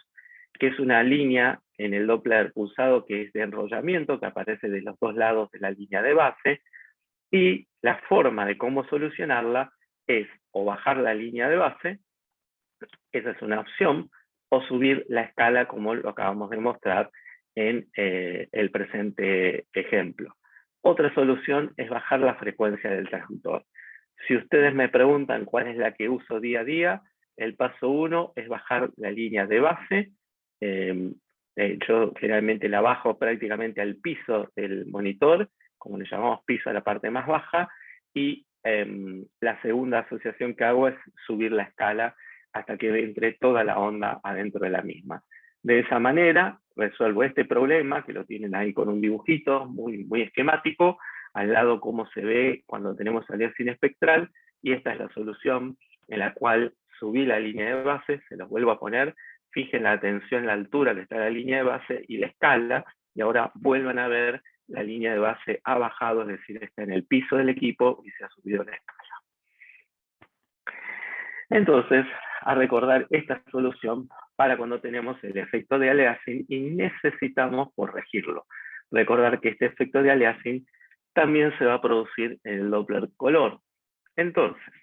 que es una línea en el Doppler pulsado que es de enrollamiento, que aparece de los dos lados de la línea de base, y la forma de cómo solucionarla es o bajar la línea de base, esa es una opción, o subir la escala como lo acabamos de mostrar en el presente ejemplo. Otra solución es bajar la frecuencia del transductor. Si ustedes me preguntan cuál es la que uso día a día, el paso 1 es bajar la línea de base. Yo generalmente la bajo prácticamente al piso del monitor, como le llamamos piso a la parte más baja, y la segunda asociación que hago es subir la escala hasta que entre toda la onda adentro de la misma. De esa manera resuelvo este problema, que lo tienen ahí con un dibujito muy esquemático, al lado cómo se ve cuando tenemos aliasing espectral, y esta es la solución en la cual subí la línea de base, se los vuelvo a poner, fijen la atención, la altura que está la línea de base y la escala, y ahora vuelvan a ver la línea de base ha bajado, es decir, está en el piso del equipo y se ha subido la escala. Entonces, a recordar esta solución para cuando tenemos el efecto de aliasing y necesitamos corregirlo. Recordar que este efecto de aliasing también se va a producir en el Doppler color. Entonces,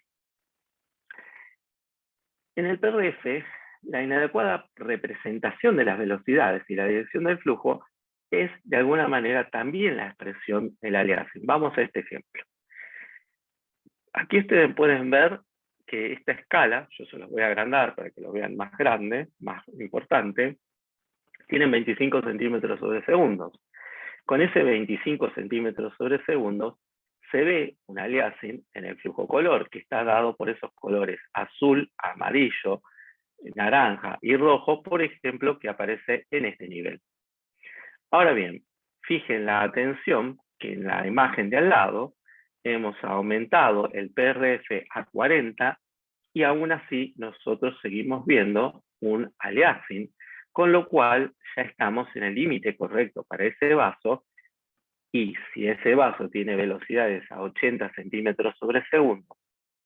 en el PRF, la inadecuada representación de las velocidades y la dirección del flujo es de alguna manera también la expresión del aliasing. Vamos a este ejemplo. Aquí ustedes pueden ver que esta escala, yo se los voy a agrandar para que lo vean más grande, más importante, tiene 25 centímetros sobre segundos. Con ese 25 centímetros sobre segundos, se ve un aliasing en el flujo color, que está dado por esos colores azul, amarillo, naranja y rojo, por ejemplo, que aparece en este nivel. Ahora bien, fijen la atención que en la imagen de al lado hemos aumentado el PRF a 40 y aún así nosotros seguimos viendo un aliasing, con lo cual ya estamos en el límite correcto para ese vaso, y si ese vaso tiene velocidades a 80 centímetros sobre segundo,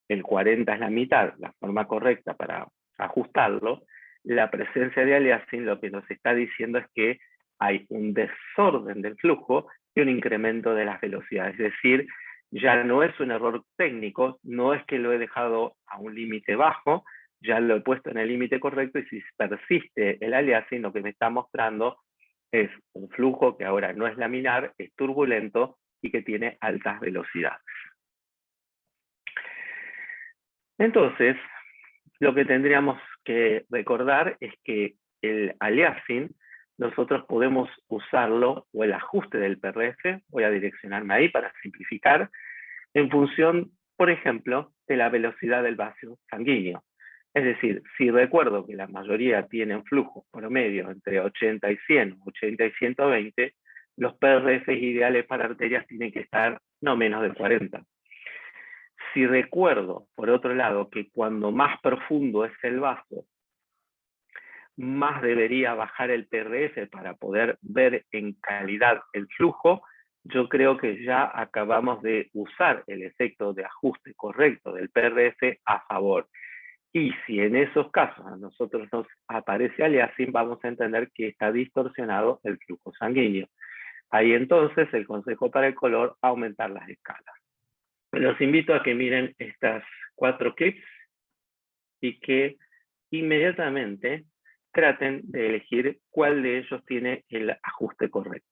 el 40 es la mitad, la forma correcta para ajustarlo, la presencia de aliasing lo que nos está diciendo es que hay un desorden del flujo y un incremento de las velocidades. Es decir, ya no es un error técnico, no es que lo he dejado a un límite bajo, ya lo he puesto en el límite correcto, y si persiste el aliasing, lo que me está mostrando es un flujo que ahora no es laminar, es turbulento y que tiene altas velocidades. Entonces, lo que tendríamos que recordar es que el aliasing nosotros podemos usarlo, o el ajuste del PRF, voy a direccionarme ahí para simplificar, en función, por ejemplo, de la velocidad del vaso sanguíneo. Es decir, si recuerdo que la mayoría tienen flujo promedio entre 80 y 100, 80 y 120, los PRF ideales para arterias tienen que estar no menos de 40. Si recuerdo, por otro lado, que cuando más profundo es el vaso, más debería bajar el PRF para poder ver en calidad el flujo, yo creo que ya acabamos de usar el efecto de ajuste correcto del PRF a favor. Y si en esos casos a nosotros nos aparece aliasing, vamos a entender que está distorsionado el flujo sanguíneo. Ahí entonces el consejo para el color, aumentar las escalas. Los invito a que miren estas 4 clips y que inmediatamente traten de elegir cuál de ellos tiene el ajuste correcto.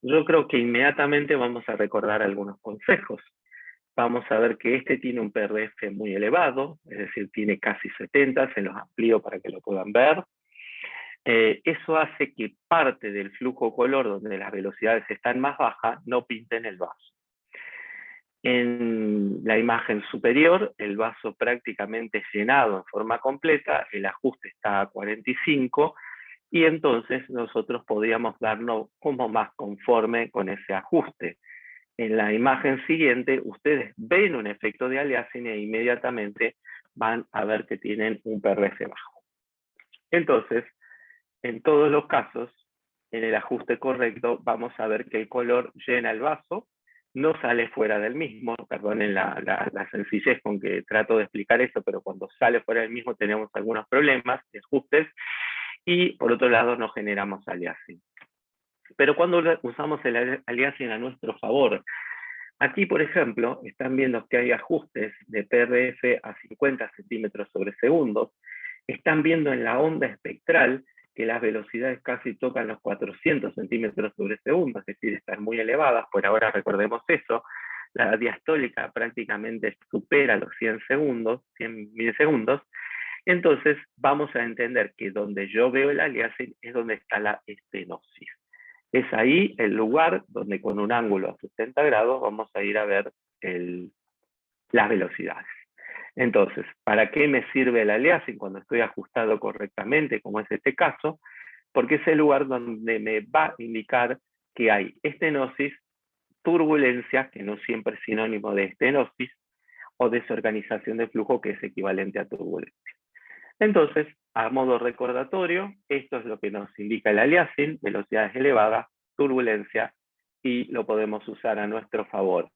Yo creo que inmediatamente vamos a recordar algunos consejos. Vamos a ver que este tiene un PRF muy elevado, es decir, tiene casi 70, se los amplío para que lo puedan ver. Eso hace que parte del flujo color, donde las velocidades están más bajas, no pinten el vaso. En la imagen superior, el vaso prácticamente llenado en forma completa, el ajuste está a 45, y entonces nosotros podríamos darnos como más conforme con ese ajuste. En la imagen siguiente, ustedes ven un efecto de aliasing e inmediatamente van a ver que tienen un PRF bajo. Entonces, en todos los casos, en el ajuste correcto, vamos a ver que el color llena el vaso, no sale fuera del mismo, perdonen la sencillez con que trato de explicar eso, pero cuando sale fuera del mismo tenemos algunos problemas, ajustes, y por otro lado no generamos aliasing. Pero cuando usamos el aliasing a nuestro favor, aquí por ejemplo, están viendo que hay ajustes de PRF a 50 centímetros sobre segundo, están viendo en la onda espectral que las velocidades casi tocan los 400 centímetros sobre segundo, es decir, están muy elevadas, por ahora recordemos eso, la diastólica prácticamente supera los 100 milisegundos, entonces vamos a entender que donde yo veo el aliasing es donde está la estenosis. Es ahí el lugar donde con un ángulo a 60 grados vamos a ir a ver las velocidades. Entonces, ¿para qué me sirve el aliasing cuando estoy ajustado correctamente, como es este caso? Porque es el lugar donde me va a indicar que hay estenosis, turbulencia, que no siempre es sinónimo de estenosis, o desorganización de flujo, que es equivalente a turbulencia. Entonces, a modo recordatorio, esto es lo que nos indica el aliasing, velocidades elevadas, turbulencia, y lo podemos usar a nuestro favor.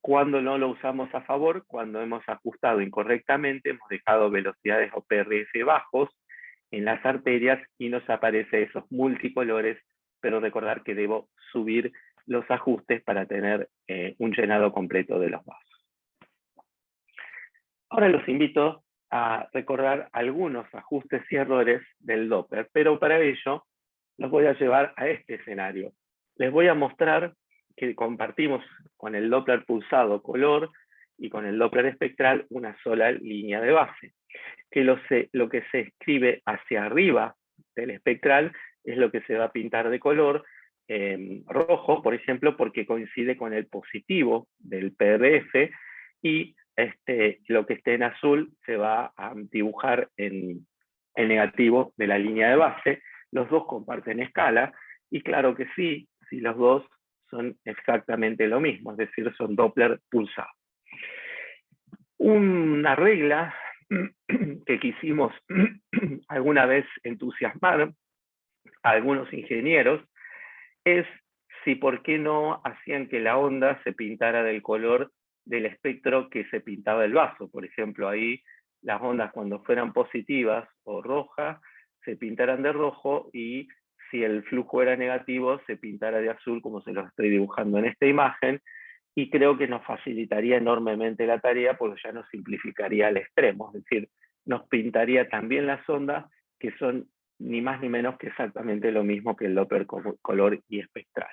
Cuando no lo usamos a favor, cuando hemos ajustado incorrectamente, hemos dejado velocidades o PRF bajos en las arterias y nos aparecen esos multicolores, pero recordar que debo subir los ajustes para tener un llenado completo de los vasos. Ahora los invito a recordar algunos ajustes y errores del Doppler, pero para ello los voy a llevar a este escenario. Les voy a mostrar que compartimos con el Doppler pulsado color y con el Doppler espectral una sola línea de base. Que lo que se escribe hacia arriba del espectral es lo que se va a pintar de color rojo, por ejemplo, porque coincide con el positivo del PRF, y lo que esté en azul se va a dibujar en el negativo de la línea de base. Los dos comparten escala, y claro que sí, si los dos son exactamente lo mismo, es decir, son Doppler pulsados. Una regla que quisimos alguna vez entusiasmar a algunos ingenieros es si por qué no hacían que la onda se pintara del color del espectro que se pintaba el vaso. Por ejemplo, ahí las ondas cuando fueran positivas o rojas se pintaran de rojo, y si el flujo era negativo se pintara de azul, como se los estoy dibujando en esta imagen, y creo que nos facilitaría enormemente la tarea porque ya nos simplificaría al extremo, es decir, nos pintaría también las ondas que son ni más ni menos que exactamente lo mismo que el Doppler color y espectral.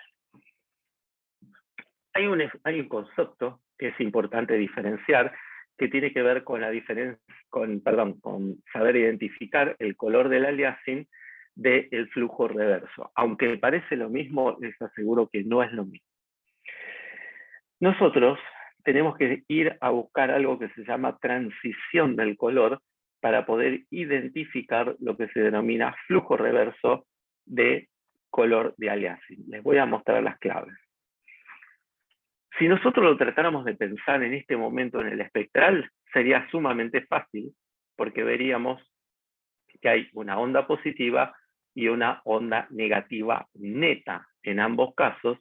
Hay un concepto que es importante diferenciar, que tiene que ver con la diferencia, con saber identificar el color del aliasing del flujo reverso. Aunque parece lo mismo, les aseguro que no es lo mismo. Nosotros tenemos que ir a buscar algo que se llama transición del color para poder identificar lo que se denomina flujo reverso de color de aliasing. Les voy a mostrar las claves. Si nosotros lo tratáramos de pensar en este momento en el espectral, sería sumamente fácil, porque veríamos que hay una onda positiva y una onda negativa neta en ambos casos,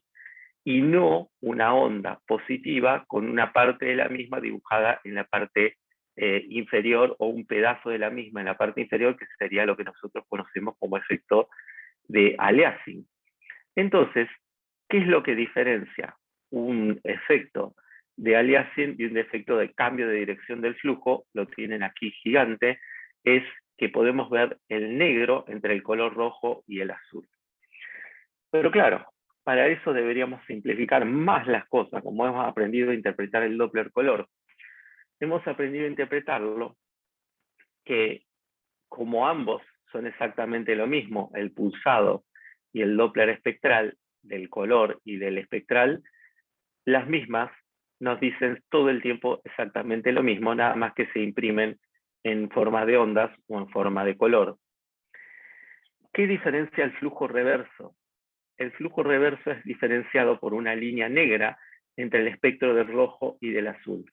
y no una onda positiva con una parte de la misma dibujada en la parte inferior, o un pedazo de la misma en la parte inferior, que sería lo que nosotros conocemos como efecto de aliasing. Entonces, ¿qué es lo que diferencia un efecto de aliasing y un efecto de cambio de dirección del flujo? Lo tienen aquí gigante, es que podemos ver el negro entre el color rojo y el azul. Pero claro, para eso deberíamos simplificar más las cosas, como hemos aprendido a interpretar el Doppler color. Hemos aprendido a interpretarlo que, como ambos son exactamente lo mismo, el pulsado y el Doppler espectral, del color y del espectral, las mismas nos dicen todo el tiempo exactamente lo mismo, nada más que se imprimen en forma de ondas o en forma de color. ¿Qué diferencia el flujo reverso? El flujo reverso es diferenciado por una línea negra entre el espectro del rojo y del azul.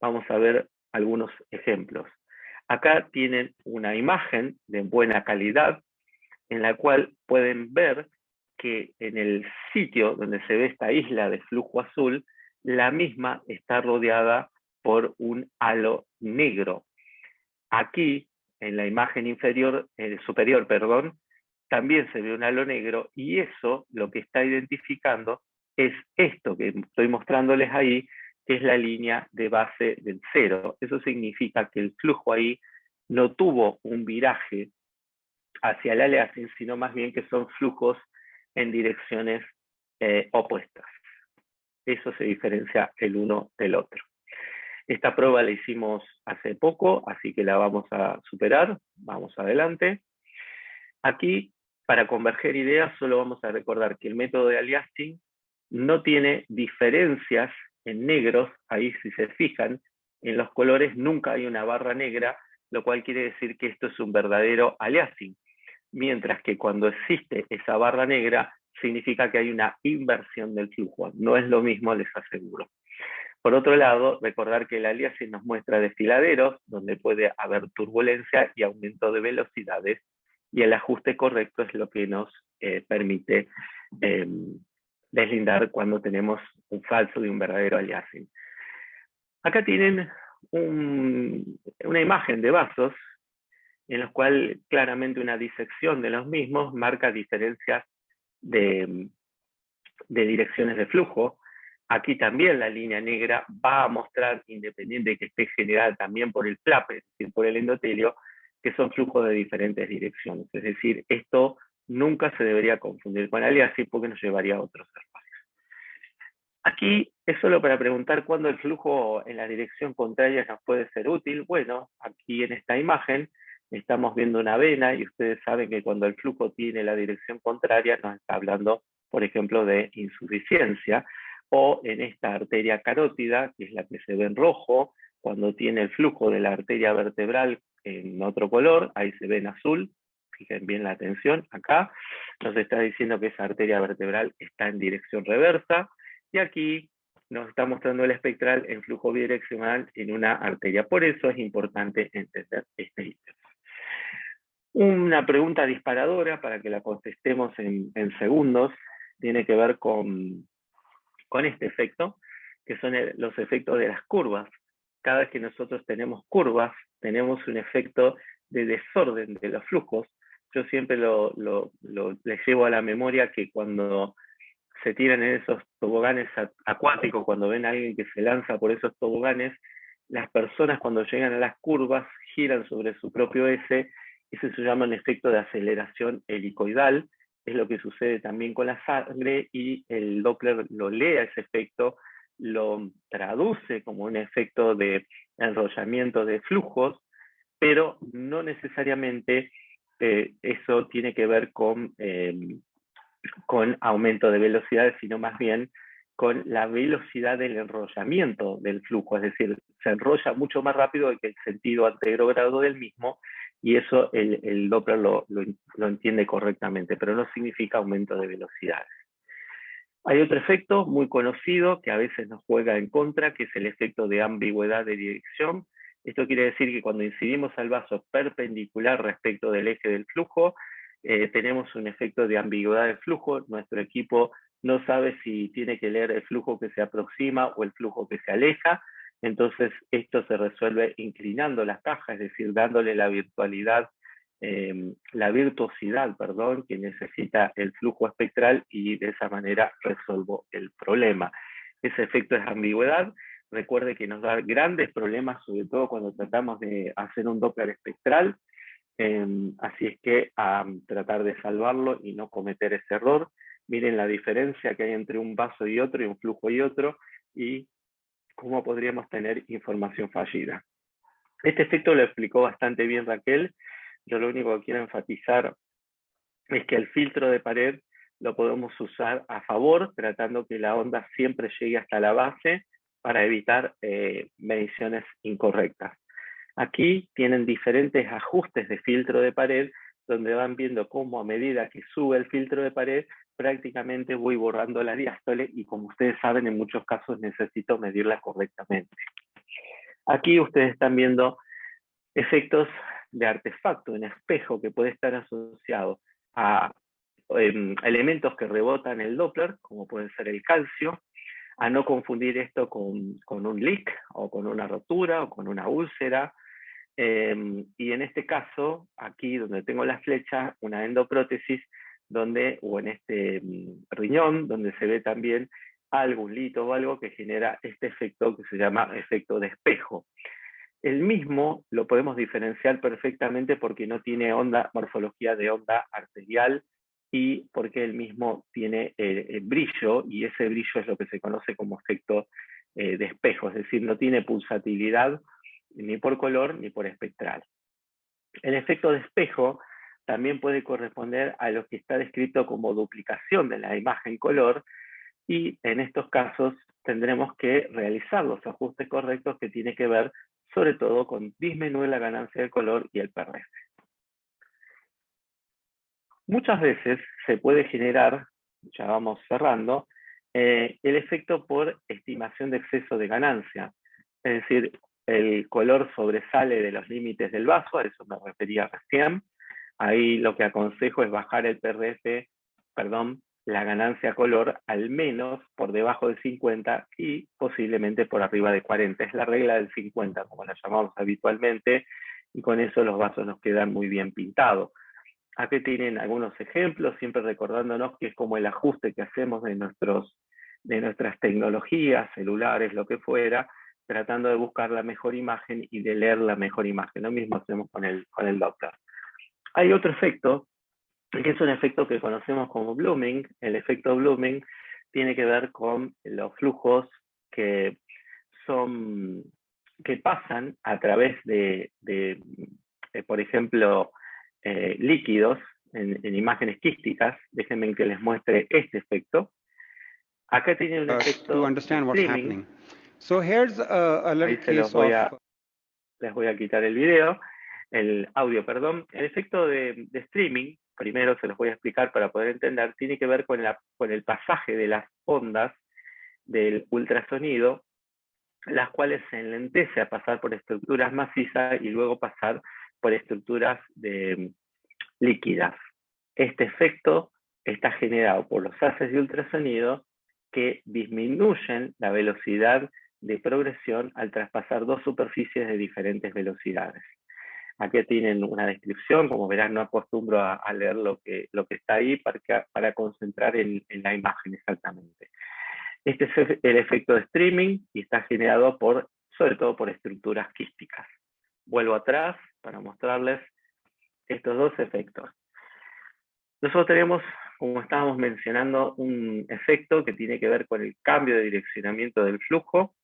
Vamos a ver algunos ejemplos. Acá tienen una imagen de buena calidad en la cual pueden ver que en el sitio donde se ve esta isla de flujo azul, la misma está rodeada por un halo negro. Aquí, en la imagen superior, también se ve un halo negro, y eso lo que está identificando es esto que estoy mostrándoles ahí, que es la línea de base del cero. Eso significa que el flujo ahí no tuvo un viraje hacia el aliasing, sino más bien que son flujos en direcciones opuestas. Eso se diferencia el uno del otro. Esta prueba la hicimos hace poco, así que la vamos a superar. Vamos adelante. Aquí, para converger ideas, solo vamos a recordar que el método de aliasing no tiene diferencias en negros. Ahí, si se fijan, en los colores nunca hay una barra negra, lo cual quiere decir que esto es un verdadero aliasing. Mientras que cuando existe esa barra negra, significa que hay una inversión del flujo. No es lo mismo, les aseguro. Por otro lado, recordar que el aliasing nos muestra desfiladeros, donde puede haber turbulencia y aumento de velocidades, y el ajuste correcto es lo que nos permite deslindar cuando tenemos un falso de un verdadero aliasing. Acá tienen una imagen de vasos, en los cuales claramente una disección de los mismos marca diferencias de direcciones de flujo. Aquí también la línea negra va a mostrar, independiente de que esté generada también por el plape, es decir, por el endotelio, que son flujos de diferentes direcciones. Es decir, esto nunca se debería confundir con aliasing porque nos llevaría a otros errores. Aquí es solo para preguntar cuándo el flujo en la dirección contraria nos puede ser útil. Bueno, aquí en esta imagen estamos viendo una vena, y ustedes saben que cuando el flujo tiene la dirección contraria nos está hablando, por ejemplo, de insuficiencia. O en esta arteria carótida, que es la que se ve en rojo, cuando tiene el flujo de la arteria vertebral en otro color, ahí se ve en azul. Fijen bien la atención, acá nos está diciendo que esa arteria vertebral está en dirección reversa, y aquí nos está mostrando el espectral en flujo bidireccional en una arteria. Por eso es importante entender este ítem. Una pregunta disparadora para que la contestemos en segundos tiene que ver con este efecto, que son los efectos de las curvas. Cada vez que nosotros tenemos curvas, tenemos un efecto de desorden de los flujos. Yo siempre les llevo a la memoria que cuando se tiran en esos toboganes acuáticos, cuando ven a alguien que se lanza por esos toboganes, las personas cuando llegan a las curvas giran sobre su propio eje. Ese se llama un efecto de aceleración helicoidal. Es lo que sucede también con la sangre, y el Doppler lo lee a ese efecto, lo traduce como un efecto de enrollamiento de flujos, pero no necesariamente eso tiene que ver con aumento de velocidades, sino más bien con la velocidad del enrollamiento del flujo. Es decir, se enrolla mucho más rápido que el sentido anterogrado del mismo, y eso el Doppler lo entiende correctamente, pero no significa aumento de velocidades. Hay otro efecto muy conocido que a veces nos juega en contra, que es el efecto de ambigüedad de dirección. Esto quiere decir que cuando incidimos al vaso perpendicular respecto del eje del flujo, tenemos un efecto de ambigüedad de flujo. Nuestro equipo no sabe si tiene que leer el flujo que se aproxima o el flujo que se aleja. Entonces esto se resuelve inclinando las cajas, es decir, dándole la virtuosidad que necesita el flujo espectral, y de esa manera resuelvo el problema. Ese efecto es ambigüedad. Recuerde que nos da grandes problemas, sobre todo cuando tratamos de hacer un Doppler espectral. Así es que a tratar de salvarlo y no cometer ese error. Miren la diferencia que hay entre un vaso y otro, y un flujo y otro, y cómo podríamos tener información fallida. Este efecto lo explicó bastante bien Raquel. Yo lo único que quiero enfatizar es que el filtro de pared lo podemos usar a favor, tratando que la onda siempre llegue hasta la base para evitar mediciones incorrectas. Aquí tienen diferentes ajustes de filtro de pared, donde van viendo cómo a medida que sube el filtro de pared, prácticamente voy borrando la diástole, y como ustedes saben, en muchos casos necesito medirla correctamente. Aquí ustedes están viendo efectos de artefacto en espejo que puede estar asociado a elementos que rebotan el Doppler, como puede ser el calcio, a no confundir esto con un leak, o con una rotura, o con una úlcera. Y en este caso, aquí donde tengo la flecha, una endoprótesis, o en este riñón, donde se ve también algún lito o algo que genera este efecto que se llama efecto de espejo. El mismo lo podemos diferenciar perfectamente porque no tiene morfología de onda arterial, y porque el mismo tiene brillo, y ese brillo es lo que se conoce como efecto de espejo, es decir, no tiene pulsatilidad ni por color ni por espectral. El efecto de espejo también puede corresponder a lo que está descrito como duplicación de la imagen color, y en estos casos tendremos que realizar los ajustes correctos que tienen que ver sobre todo con disminuir la ganancia de color y el PRF. Muchas veces se puede generar, ya vamos cerrando, el efecto por estimación de exceso de ganancia. Es decir, el color sobresale de los límites del vaso, a eso me refería recién. Ahí lo que aconsejo es bajar el PRF, la ganancia color al menos por debajo de 50 y posiblemente por arriba de 40. Es la regla del 50, como la llamamos habitualmente, y con eso los vasos nos quedan muy bien pintados. Aquí tienen algunos ejemplos, siempre recordándonos que es como el ajuste que hacemos de nuestras tecnologías, celulares, lo que fuera, tratando de buscar la mejor imagen y de leer la mejor imagen. Lo mismo hacemos con el Doppler. Hay otro efecto, que es un efecto que conocemos como blooming. El efecto blooming tiene que ver con los flujos que pasan a través de por ejemplo, líquidos en imágenes quísticas. Déjenme que les muestre este efecto. Acá tiene un efecto to understand what's streaming. happening. So here's a little case of... Les voy a quitar el audio, perdón. El efecto de streaming, primero se los voy a explicar para poder entender, tiene que ver con el pasaje de las ondas del ultrasonido, las cuales se enlentece a pasar por estructuras macizas y luego pasar por estructuras líquidas. Este efecto está generado por los haces de ultrasonido que disminuyen la velocidad de progresión al traspasar dos superficies de diferentes velocidades. Aquí tienen una descripción, como verán no acostumbro a leer lo que está ahí para concentrar en la imagen exactamente. Este es el efecto de streaming y está generado sobre todo por estructuras quísticas. Vuelvo atrás para mostrarles estos dos efectos. Nosotros tenemos, como estábamos mencionando, un efecto que tiene que ver con el cambio de direccionamiento del flujo.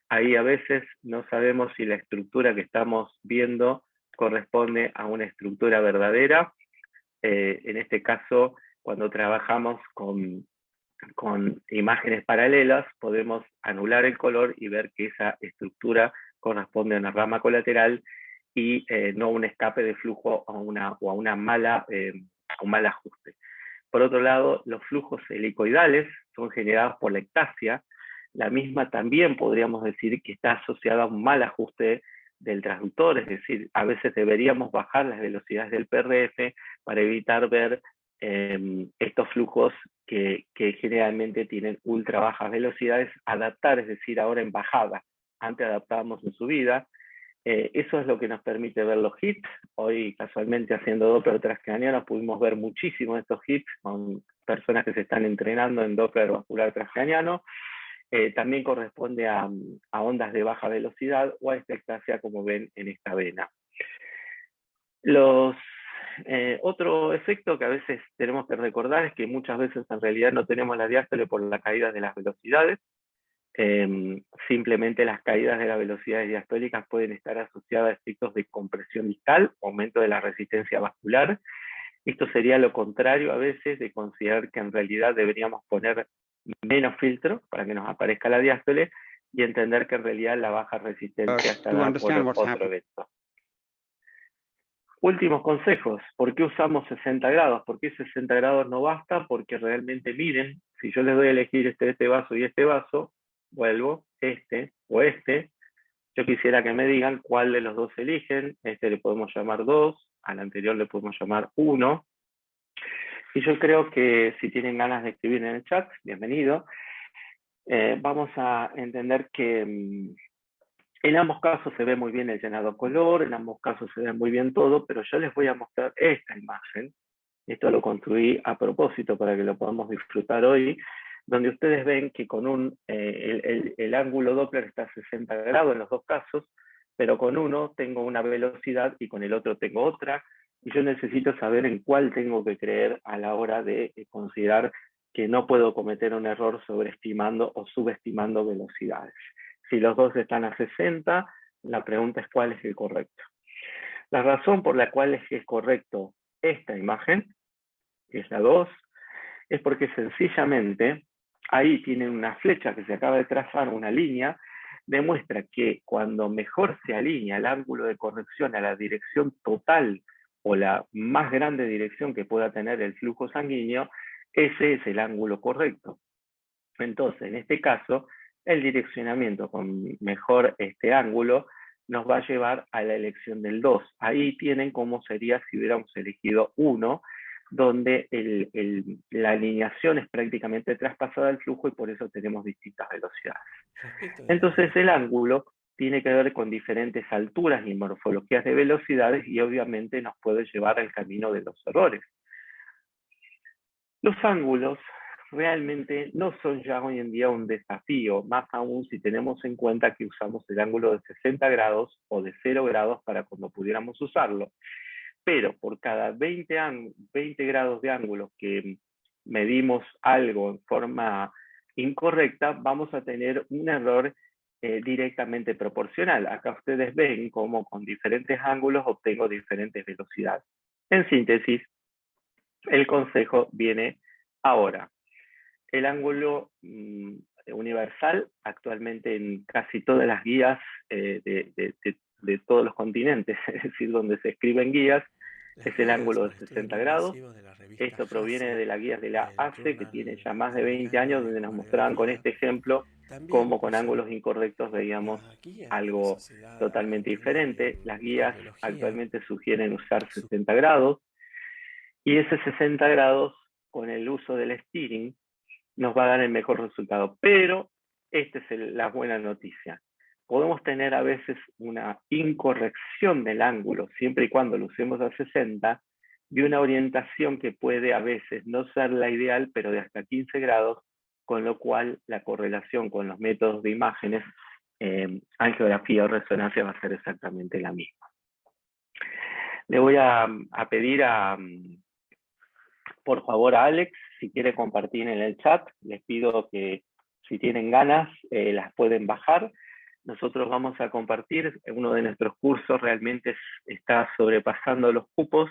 Ahí a veces no sabemos si la estructura que estamos viendo corresponde a una estructura verdadera. En este caso, cuando trabajamos con imágenes paralelas, podemos anular el color y ver que esa estructura corresponde a una rama colateral y no a un escape de flujo o a un mal ajuste. Por otro lado, los flujos helicoidales son generados por la ectasia. La misma también podríamos decir que está asociada a un mal ajuste del transductor, es decir, a veces deberíamos bajar las velocidades del PRF para evitar ver estos flujos que generalmente tienen ultra bajas velocidades, adaptar, es decir, ahora en bajada. Antes adaptábamos en subida. Eso es lo que nos permite ver los hits. Hoy, casualmente, haciendo Doppler transcraniano, pudimos ver muchísimos de estos hits con personas que se están entrenando en Doppler vascular transcraniano. También corresponde a ondas de baja velocidad o a esta ectasia, como ven en esta vena. Otro efecto que a veces tenemos que recordar es que muchas veces en realidad no tenemos la diástole por la caída de las velocidades. Simplemente las caídas de las velocidades diastólicas pueden estar asociadas a efectos de compresión distal, aumento de la resistencia vascular. Esto sería lo contrario a veces de considerar que en realidad deberíamos poner menos filtro para que nos aparezca la diástole y entender que en realidad la baja resistencia está dada por otro evento. Últimos consejos. ¿Por qué usamos 60 grados? ¿Por qué 60 grados no basta? Porque realmente miren, si yo les doy a elegir este vaso y este vaso, vuelvo, este o este, yo quisiera que me digan cuál de los dos eligen. Este le podemos llamar 2, al anterior le podemos llamar 1. Y yo creo que si tienen ganas de escribir en el chat, bienvenido. Vamos a entender que en ambos casos se ve muy bien el llenado color, en ambos casos se ve muy bien todo, pero yo les voy a mostrar esta imagen. Esto lo construí a propósito para que lo podamos disfrutar hoy, donde ustedes ven que con el ángulo Doppler está a 60 grados en los dos casos, pero con uno tengo una velocidad y con el otro tengo otra, y yo necesito saber en cuál tengo que creer a la hora de considerar que no puedo cometer un error sobreestimando o subestimando velocidades. Si los dos están a 60, la pregunta es cuál es el correcto. La razón por la cual es correcto esta imagen, que es la 2, es porque sencillamente ahí tienen una flecha que se acaba de trazar, una línea, demuestra que cuando mejor se alinea el ángulo de corrección a la dirección total o la más grande dirección que pueda tener el flujo sanguíneo, ese es el ángulo correcto. Entonces, en este caso, el direccionamiento con mejor ángulo nos va a llevar a la elección del 2. Ahí tienen cómo sería si hubiéramos elegido 1, donde la alineación es prácticamente traspasada al flujo y por eso tenemos distintas velocidades. Entonces el ángulo tiene que ver con diferentes alturas y morfologías de velocidades y obviamente nos puede llevar al camino de los errores. Los ángulos realmente no son ya hoy en día un desafío, más aún si tenemos en cuenta que usamos el ángulo de 60 grados o de 0 grados para cuando pudiéramos usarlo. Pero por cada 20 grados de ángulo que medimos algo en forma incorrecta, vamos a tener un error directamente proporcional. Acá ustedes ven cómo con diferentes ángulos obtengo diferentes velocidades. En síntesis, el consejo viene ahora. El ángulo universal, actualmente en casi todas las guías de todos los continentes, es decir, donde se escriben guías, es el ángulo de 60 grados. Esto proviene de la guía de la ACE, que tiene ya más de 20 años, donde nos mostraban con este ejemplo cómo con ángulos incorrectos veíamos algo totalmente diferente. Las guías actualmente sugieren usar 60 grados, y ese 60 grados, con el uso del steering, nos va a dar el mejor resultado. Pero esta es la buena noticia. Podemos tener a veces una incorrección del ángulo, siempre y cuando lo usemos a 60, de una orientación que puede a veces no ser la ideal, pero de hasta 15 grados, con lo cual la correlación con los métodos de imágenes, angiografía o resonancia, va a ser exactamente la misma. Le voy a pedir por favor a Alex, si quiere compartir en el chat. Les pido que si tienen ganas las pueden bajar. Nosotros vamos a compartir, uno de nuestros cursos realmente está sobrepasando los cupos.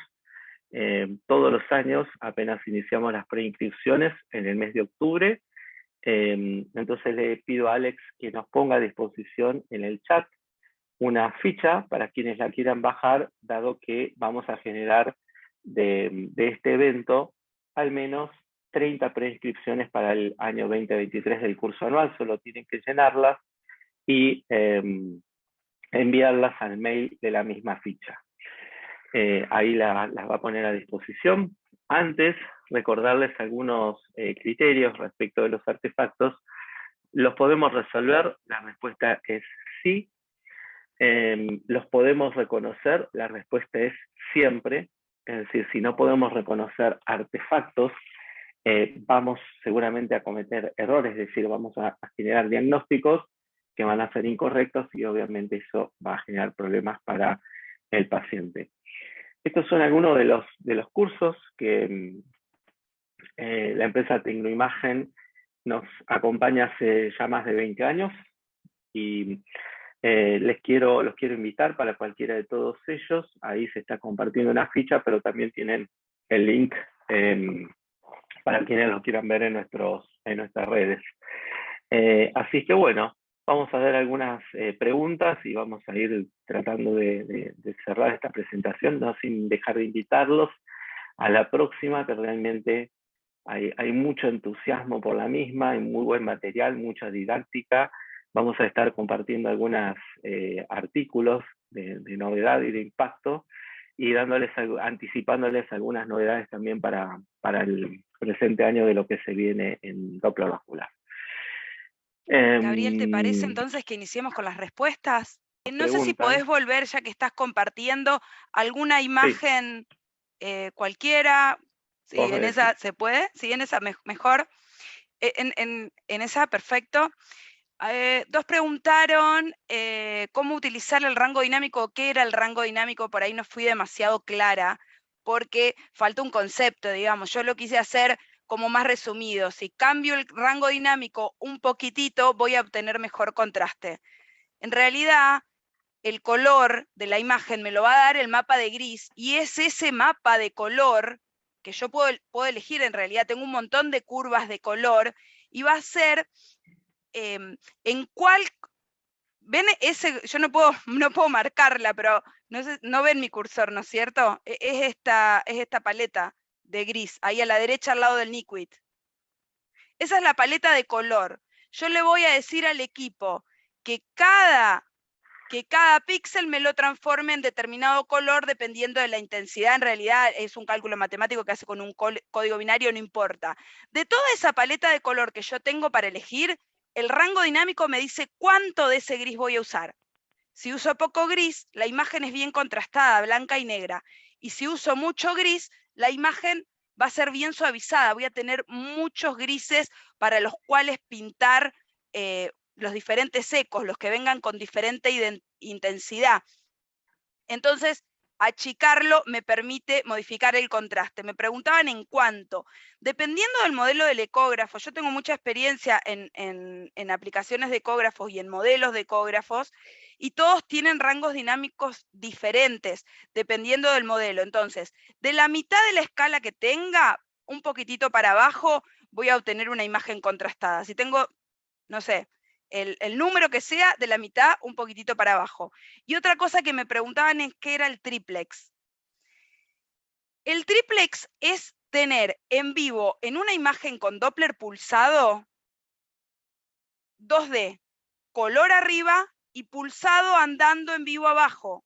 Todos los años apenas iniciamos las preinscripciones en el mes de octubre. Entonces le pido a Alex que nos ponga a disposición en el chat una ficha para quienes la quieran bajar, dado que vamos a generar de este evento al menos 30 preinscripciones para el año 2023 del curso anual. Solo tienen que llenarlas y enviarlas al mail de la misma ficha. Ahí las va a poner a disposición. Antes, recordarles algunos criterios respecto de los artefactos. ¿Los podemos resolver? La respuesta es sí. ¿Los podemos reconocer? La respuesta es siempre. Es decir, si no podemos reconocer artefactos, vamos seguramente a cometer errores, es decir, vamos a generar diagnósticos que van a ser incorrectos y obviamente eso va a generar problemas para el paciente. Estos son algunos de los cursos que la empresa Tecnoimagen nos acompaña hace ya más de 20 años y los quiero invitar para cualquiera de todos ellos. Ahí se está compartiendo una ficha, pero también tienen el link para quienes lo quieran ver en nuestras redes. Así que bueno, vamos a ver algunas preguntas y vamos a ir tratando de cerrar esta presentación, no sin dejar de invitarlos a la próxima, que realmente hay mucho entusiasmo por la misma, hay muy buen material, mucha didáctica. Vamos a estar compartiendo algunos artículos de novedad y de impacto. y anticipándoles algunas novedades también para el presente año de lo que se viene en Doppler vascular. Gabriel, ¿te parece entonces que iniciemos con las respuestas? No sé si podés volver, ya que estás compartiendo, alguna imagen cualquiera. Sí, en esa se puede, sí, en esa mejor. En esa, perfecto. Dos preguntaron cómo utilizar el rango dinámico, qué era el rango dinámico, por ahí no fui demasiado clara, porque faltó un concepto, digamos. Yo lo quise hacer como más resumido. Si cambio el rango dinámico un poquitito, voy a obtener mejor contraste. En realidad, el color de la imagen me lo va a dar el mapa de gris, y es ese mapa de color que yo puedo elegir. En realidad tengo un montón de curvas de color, y va a ser en cuál, ven ese, yo no puedo marcarla, pero no ven mi cursor, ¿no es cierto? Es esta paleta de gris, ahí a la derecha al lado del Liquid. Esa es la paleta de color. Yo le voy a decir al equipo que cada píxel me lo transforme en determinado color dependiendo de la intensidad. En realidad es un cálculo matemático que hace con un código binario, no importa. De toda esa paleta de color que yo tengo para elegir, el rango dinámico me dice cuánto de ese gris voy a usar. Si uso poco gris, la imagen es bien contrastada, blanca y negra. Y si uso mucho gris, la imagen va a ser bien suavizada. Voy a tener muchos grises para los cuales pintar los diferentes ecos, los que vengan con diferente intensidad. Entonces, achicarlo me permite modificar el contraste. Me preguntaban en cuánto. Dependiendo del modelo del ecógrafo, yo tengo mucha experiencia en aplicaciones de ecógrafos y en modelos de ecógrafos, y todos tienen rangos dinámicos diferentes, dependiendo del modelo. Entonces, de la mitad de la escala que tenga, un poquitito para abajo, voy a obtener una imagen contrastada. Si tengo, no sé, el número que sea, de la mitad un poquitito para abajo. Y otra cosa que me preguntaban es qué era el triplex. El triplex es tener en vivo, en una imagen con Doppler pulsado, 2D, color arriba y pulsado andando en vivo abajo.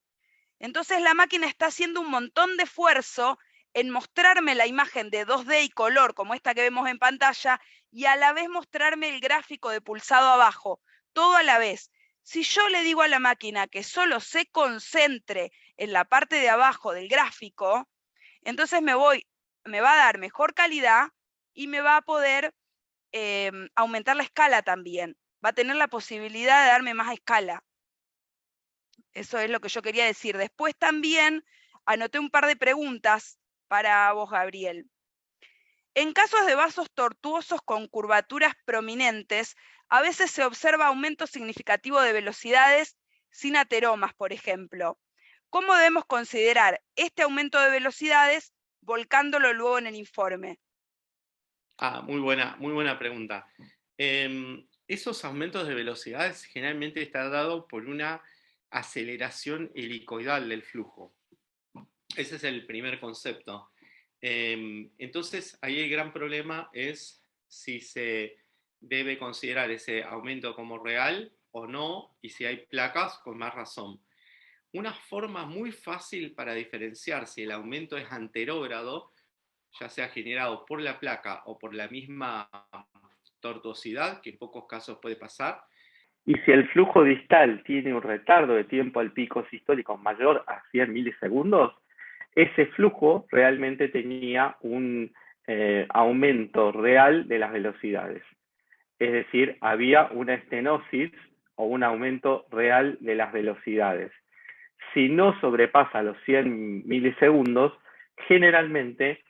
Entonces la máquina está haciendo un montón de esfuerzo en mostrarme la imagen de 2D y color, como esta que vemos en pantalla, y a la vez mostrarme el gráfico de pulsado abajo, todo a la vez. Si yo le digo a la máquina que solo se concentre en la parte de abajo del gráfico, entonces me va a dar mejor calidad y me va a poder aumentar la escala también. Va a tener la posibilidad de darme más escala. Eso es lo que yo quería decir. Después también anoté un par de preguntas para vos, Gabriel. En casos de vasos tortuosos con curvaturas prominentes, a veces se observa aumento significativo de velocidades sin ateromas, por ejemplo. ¿Cómo debemos considerar este aumento de velocidades volcándolo luego en el informe? Muy buena pregunta. Esos aumentos de velocidades generalmente están dados por una aceleración helicoidal del flujo. Ese es el primer concepto. Entonces, ahí el gran problema es si se debe considerar ese aumento como real o no, y si hay placas, con más razón. Una forma muy fácil para diferenciar si el aumento es anterógrado, ya sea generado por la placa o por la misma tortuosidad, que en pocos casos puede pasar. Y si el flujo distal tiene un retardo de tiempo al pico sistólico mayor a 100 milisegundos, ese flujo realmente tenía un aumento real de las velocidades. Es decir, había una estenosis o un aumento real de las velocidades. Si no sobrepasa los 100 milisegundos, generalmente,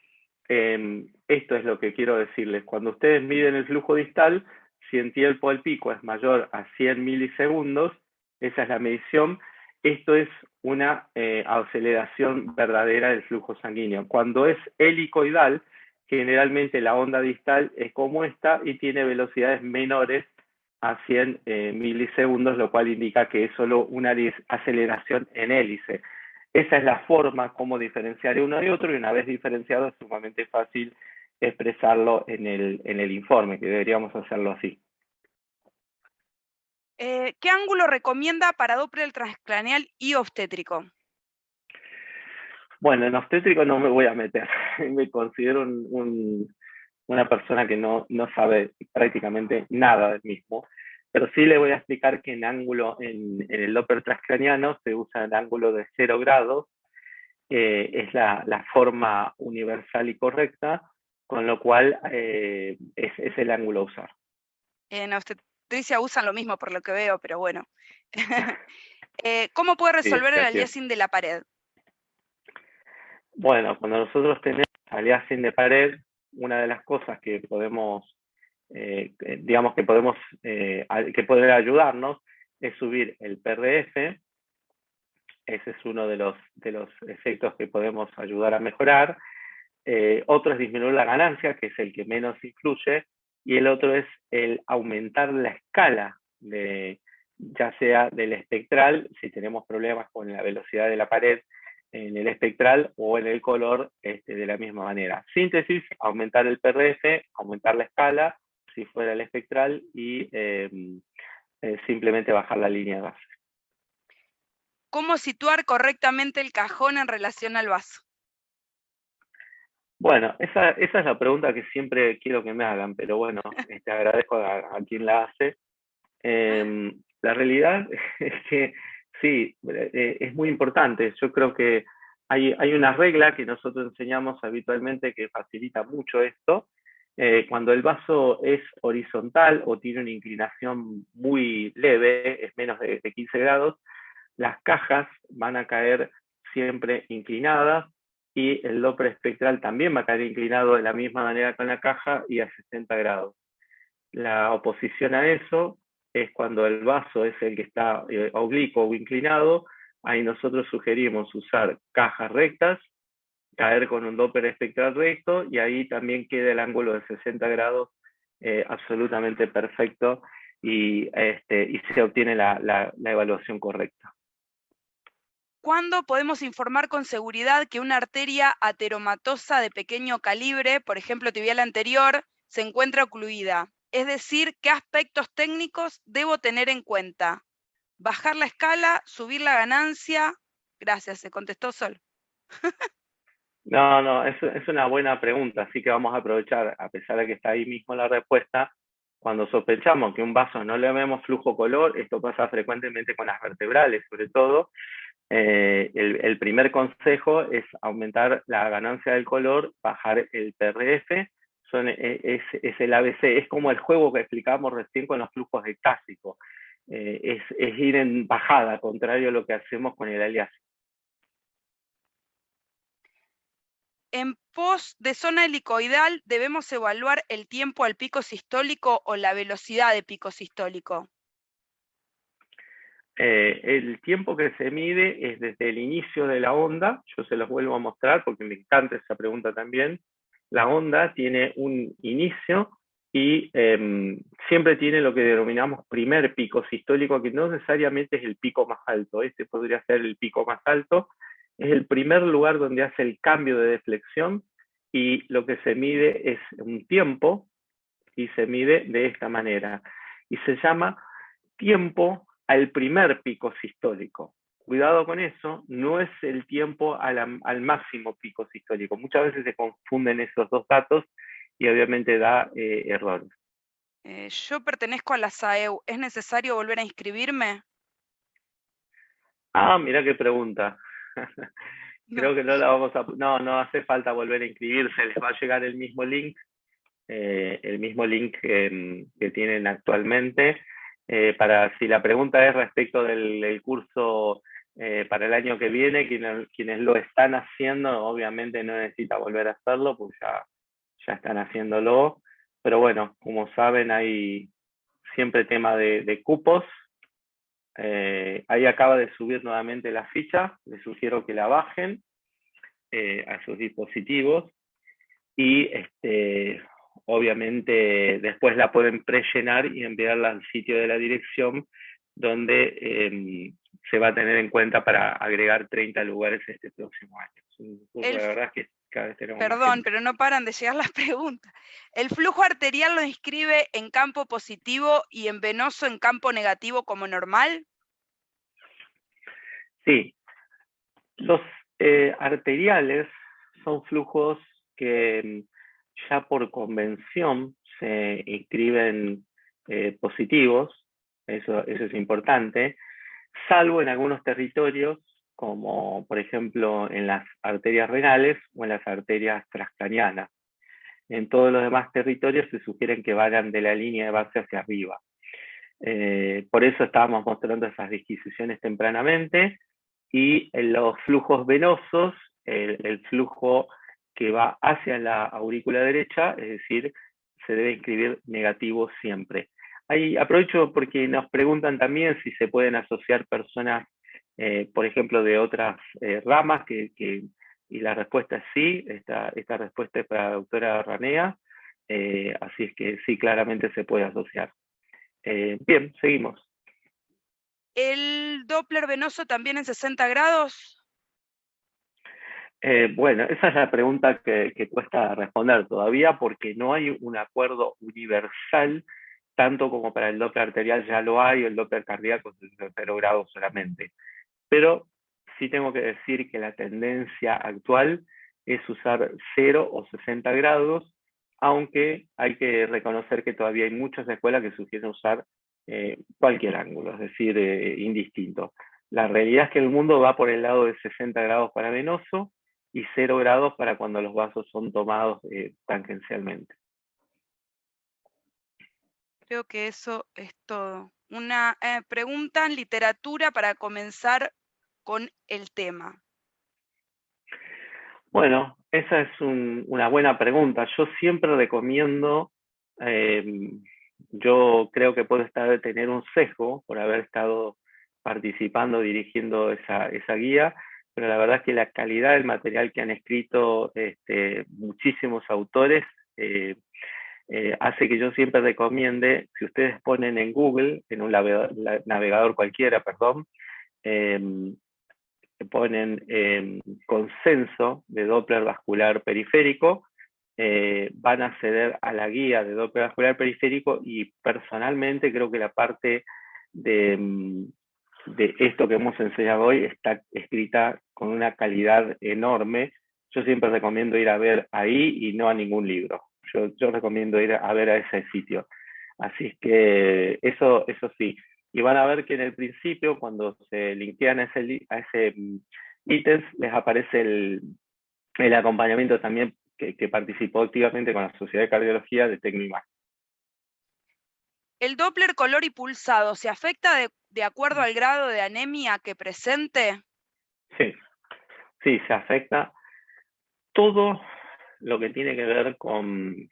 esto es lo que quiero decirles, cuando ustedes miden el flujo distal, si el tiempo al pico es mayor a 100 milisegundos, esa es la medición, esto es una aceleración verdadera del flujo sanguíneo. Cuando es helicoidal, generalmente la onda distal es como esta y tiene velocidades menores a 100 milisegundos, lo cual indica que es solo una aceleración en hélice. Esa es la forma como diferenciar uno y otro, y una vez diferenciado es sumamente fácil expresarlo en el informe, que deberíamos hacerlo así. ¿Qué ángulo recomienda para Doppler transcraneal y obstétrico? Bueno, en obstétrico no me voy a meter. Me considero una persona que no sabe prácticamente nada del mismo. Pero sí le voy a explicar que en el Doppler transcraniano se usa el ángulo de 0 grados, es la forma universal y correcta, con lo cual es el ángulo a usar. En obstetricia usan lo mismo por lo que veo, pero bueno. ¿Cómo puede resolver el aliasing de la pared? Bueno, cuando nosotros tenemos aliasing de pared, una de las cosas que podemos, digamos que podemos, que puede ayudarnos es subir el PRF. Ese es uno de los efectos que podemos ayudar a mejorar. Otro es disminuir la ganancia, que es el que menos influye, y el otro es el aumentar la escala, ya sea del espectral, si tenemos problemas con la velocidad de la pared en el espectral, o en el color de la misma manera. Síntesis: aumentar el PRF, aumentar la escala, si fuera el espectral, y simplemente bajar la línea de base. ¿Cómo situar correctamente el cajón en relación al vaso? Bueno, esa es la pregunta que siempre quiero que me hagan, pero bueno, agradezco a quien la hace. La realidad es que sí, es muy importante. Yo creo que hay una regla que nosotros enseñamos habitualmente que facilita mucho esto. Cuando el vaso es horizontal o tiene una inclinación muy leve, es menos de 15 grados, las cajas van a caer siempre inclinadas, y el Doppler espectral también va a caer inclinado de la misma manera con la caja y a 60 grados. La oposición a eso es cuando el vaso es el que está oblicuo o inclinado. Ahí nosotros sugerimos usar cajas rectas, caer con un Doppler espectral recto, y ahí también queda el ángulo de 60 grados absolutamente perfecto, y se obtiene la evaluación correcta. ¿Cuándo podemos informar con seguridad que una arteria ateromatosa de pequeño calibre, por ejemplo tibial anterior, se encuentra ocluida? Es decir, ¿qué aspectos técnicos debo tener en cuenta? ¿Bajar la escala? ¿Subir la ganancia? Gracias, se contestó Sol. No, es una buena pregunta, así que vamos a aprovechar, a pesar de que está ahí mismo la respuesta. Cuando sospechamos que un vaso no le vemos flujo color, esto pasa frecuentemente con las vertebrales, sobre todo, el primer consejo es aumentar la ganancia del color, bajar el PRF. Es el ABC, es como el juego que explicábamos recién con los flujos de Tásico. Es ir en bajada, contrario a lo que hacemos con el aliasing. En pos de zona helicoidal, ¿debemos evaluar el tiempo al pico sistólico o la velocidad de pico sistólico? El tiempo que se mide es desde el inicio de la onda. Yo se los vuelvo a mostrar porque me encanta esa pregunta también. La onda tiene un inicio y siempre tiene lo que denominamos primer pico sistólico, que no necesariamente es el pico más alto. Este podría ser el pico más alto. Es el primer lugar donde hace el cambio de deflexión, y lo que se mide es un tiempo, y se mide de esta manera. Y se llama tiempo al primer pico sistólico. Cuidado con eso, no es el tiempo al máximo pico sistólico. Muchas veces se confunden esos dos datos y obviamente da errores. Yo pertenezco a la SAEU, ¿es necesario volver a inscribirme? Ah, mira qué pregunta. Creo que no la vamos a... No hace falta volver a inscribirse, les va a llegar el mismo link que tienen actualmente. Si la pregunta es respecto del curso para el año que viene, quienes lo están haciendo, obviamente no necesita volver a hacerlo, pues ya están haciéndolo. Pero bueno, como saben, hay siempre tema de cupos. Ahí acaba de subir nuevamente la ficha, les sugiero que la bajen a sus dispositivos, y obviamente después la pueden prellenar y enviarla al sitio de la dirección, donde se va a tener en cuenta para agregar 30 lugares este próximo año. La verdad es que cada vez tenemos más Perdón, gente. pero no paran de llegar las preguntas. ¿El flujo arterial lo inscribe en campo positivo y en venoso en campo negativo como normal? Sí. Arteriales son flujos que ya por convención se inscriben positivos, eso es importante, salvo en algunos territorios, como por ejemplo en las arterias renales o en las arterias transcranianas. En todos los demás territorios se sugieren que vayan de la línea de base hacia arriba. Por eso estábamos mostrando esas disquisiciones tempranamente, y en los flujos venosos, el flujo que va hacia la aurícula derecha, es decir, se debe inscribir negativo siempre. Ahí aprovecho porque nos preguntan también si se pueden asociar personas, por ejemplo, de otras ramas, y la respuesta es sí. Esta respuesta es para la doctora Ranea, así es que sí, claramente se puede asociar. Bien, seguimos. ¿El Doppler venoso también en 60 grados? Bueno, esa es la pregunta que cuesta responder todavía, porque no hay un acuerdo universal, tanto como para el Doppler arterial ya lo hay, el Doppler cardíaco es de 0 grados solamente. Pero sí tengo que decir que la tendencia actual es usar 0 o 60 grados, aunque hay que reconocer que todavía hay muchas escuelas que sugieren usar cualquier ángulo, es decir, indistinto. La realidad es que el mundo va por el lado de 60 grados para venoso y 0 grados para cuando los vasos son tomados tangencialmente. Creo que eso es todo. Una pregunta en literatura para comenzar con el tema. Bueno, esa es una buena pregunta. Yo siempre recomiendo, yo creo que puedo tener un sesgo por haber estado participando, dirigiendo esa guía, pero la verdad es que la calidad del material que han escrito muchísimos autores hace que yo siempre recomiende, si ustedes ponen en Google, en un navegador cualquiera, perdón, ponen consenso de Doppler vascular periférico, van a acceder a la guía de Doppler vascular periférico, y personalmente creo que la parte de esto que hemos enseñado hoy está escrita con una calidad enorme. Yo siempre recomiendo ir a ver ahí y no a ningún libro. Yo recomiendo ir a ver a ese sitio. Así es que eso sí. Y van a ver que en el principio, cuando se linkean a ese ítem, les aparece el acompañamiento también que participó activamente con la Sociedad de Cardiología de Tecnoimagen. ¿El Doppler color y pulsado se afecta de acuerdo al grado de anemia que presente? Sí, se afecta. Todo lo que tiene que ver con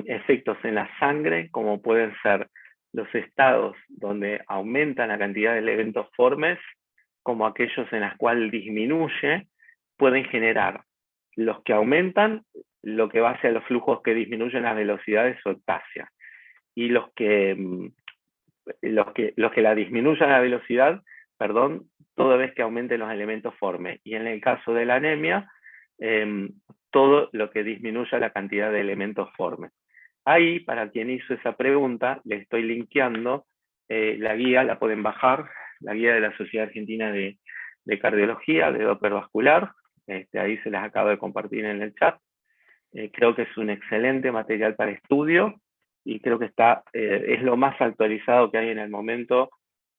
efectos en la sangre, como pueden ser los estados donde aumenta la cantidad de elementos formes, como aquellos en los cuales disminuye, pueden generar los que aumentan, lo que va hacia los flujos que disminuyen las velocidades o ectasia, y los que la disminuyan la velocidad, toda vez que aumenten los elementos formes. Y en el caso de la anemia, todo lo que disminuya la cantidad de elementos formes. Ahí, para quien hizo esa pregunta, le estoy linkeando la guía, la pueden bajar, la guía de la Sociedad Argentina de Cardiología, de Doppler vascular. Ahí se las acabo de compartir en el chat. Creo que es un excelente material para estudio, y creo que es lo más actualizado que hay en el momento,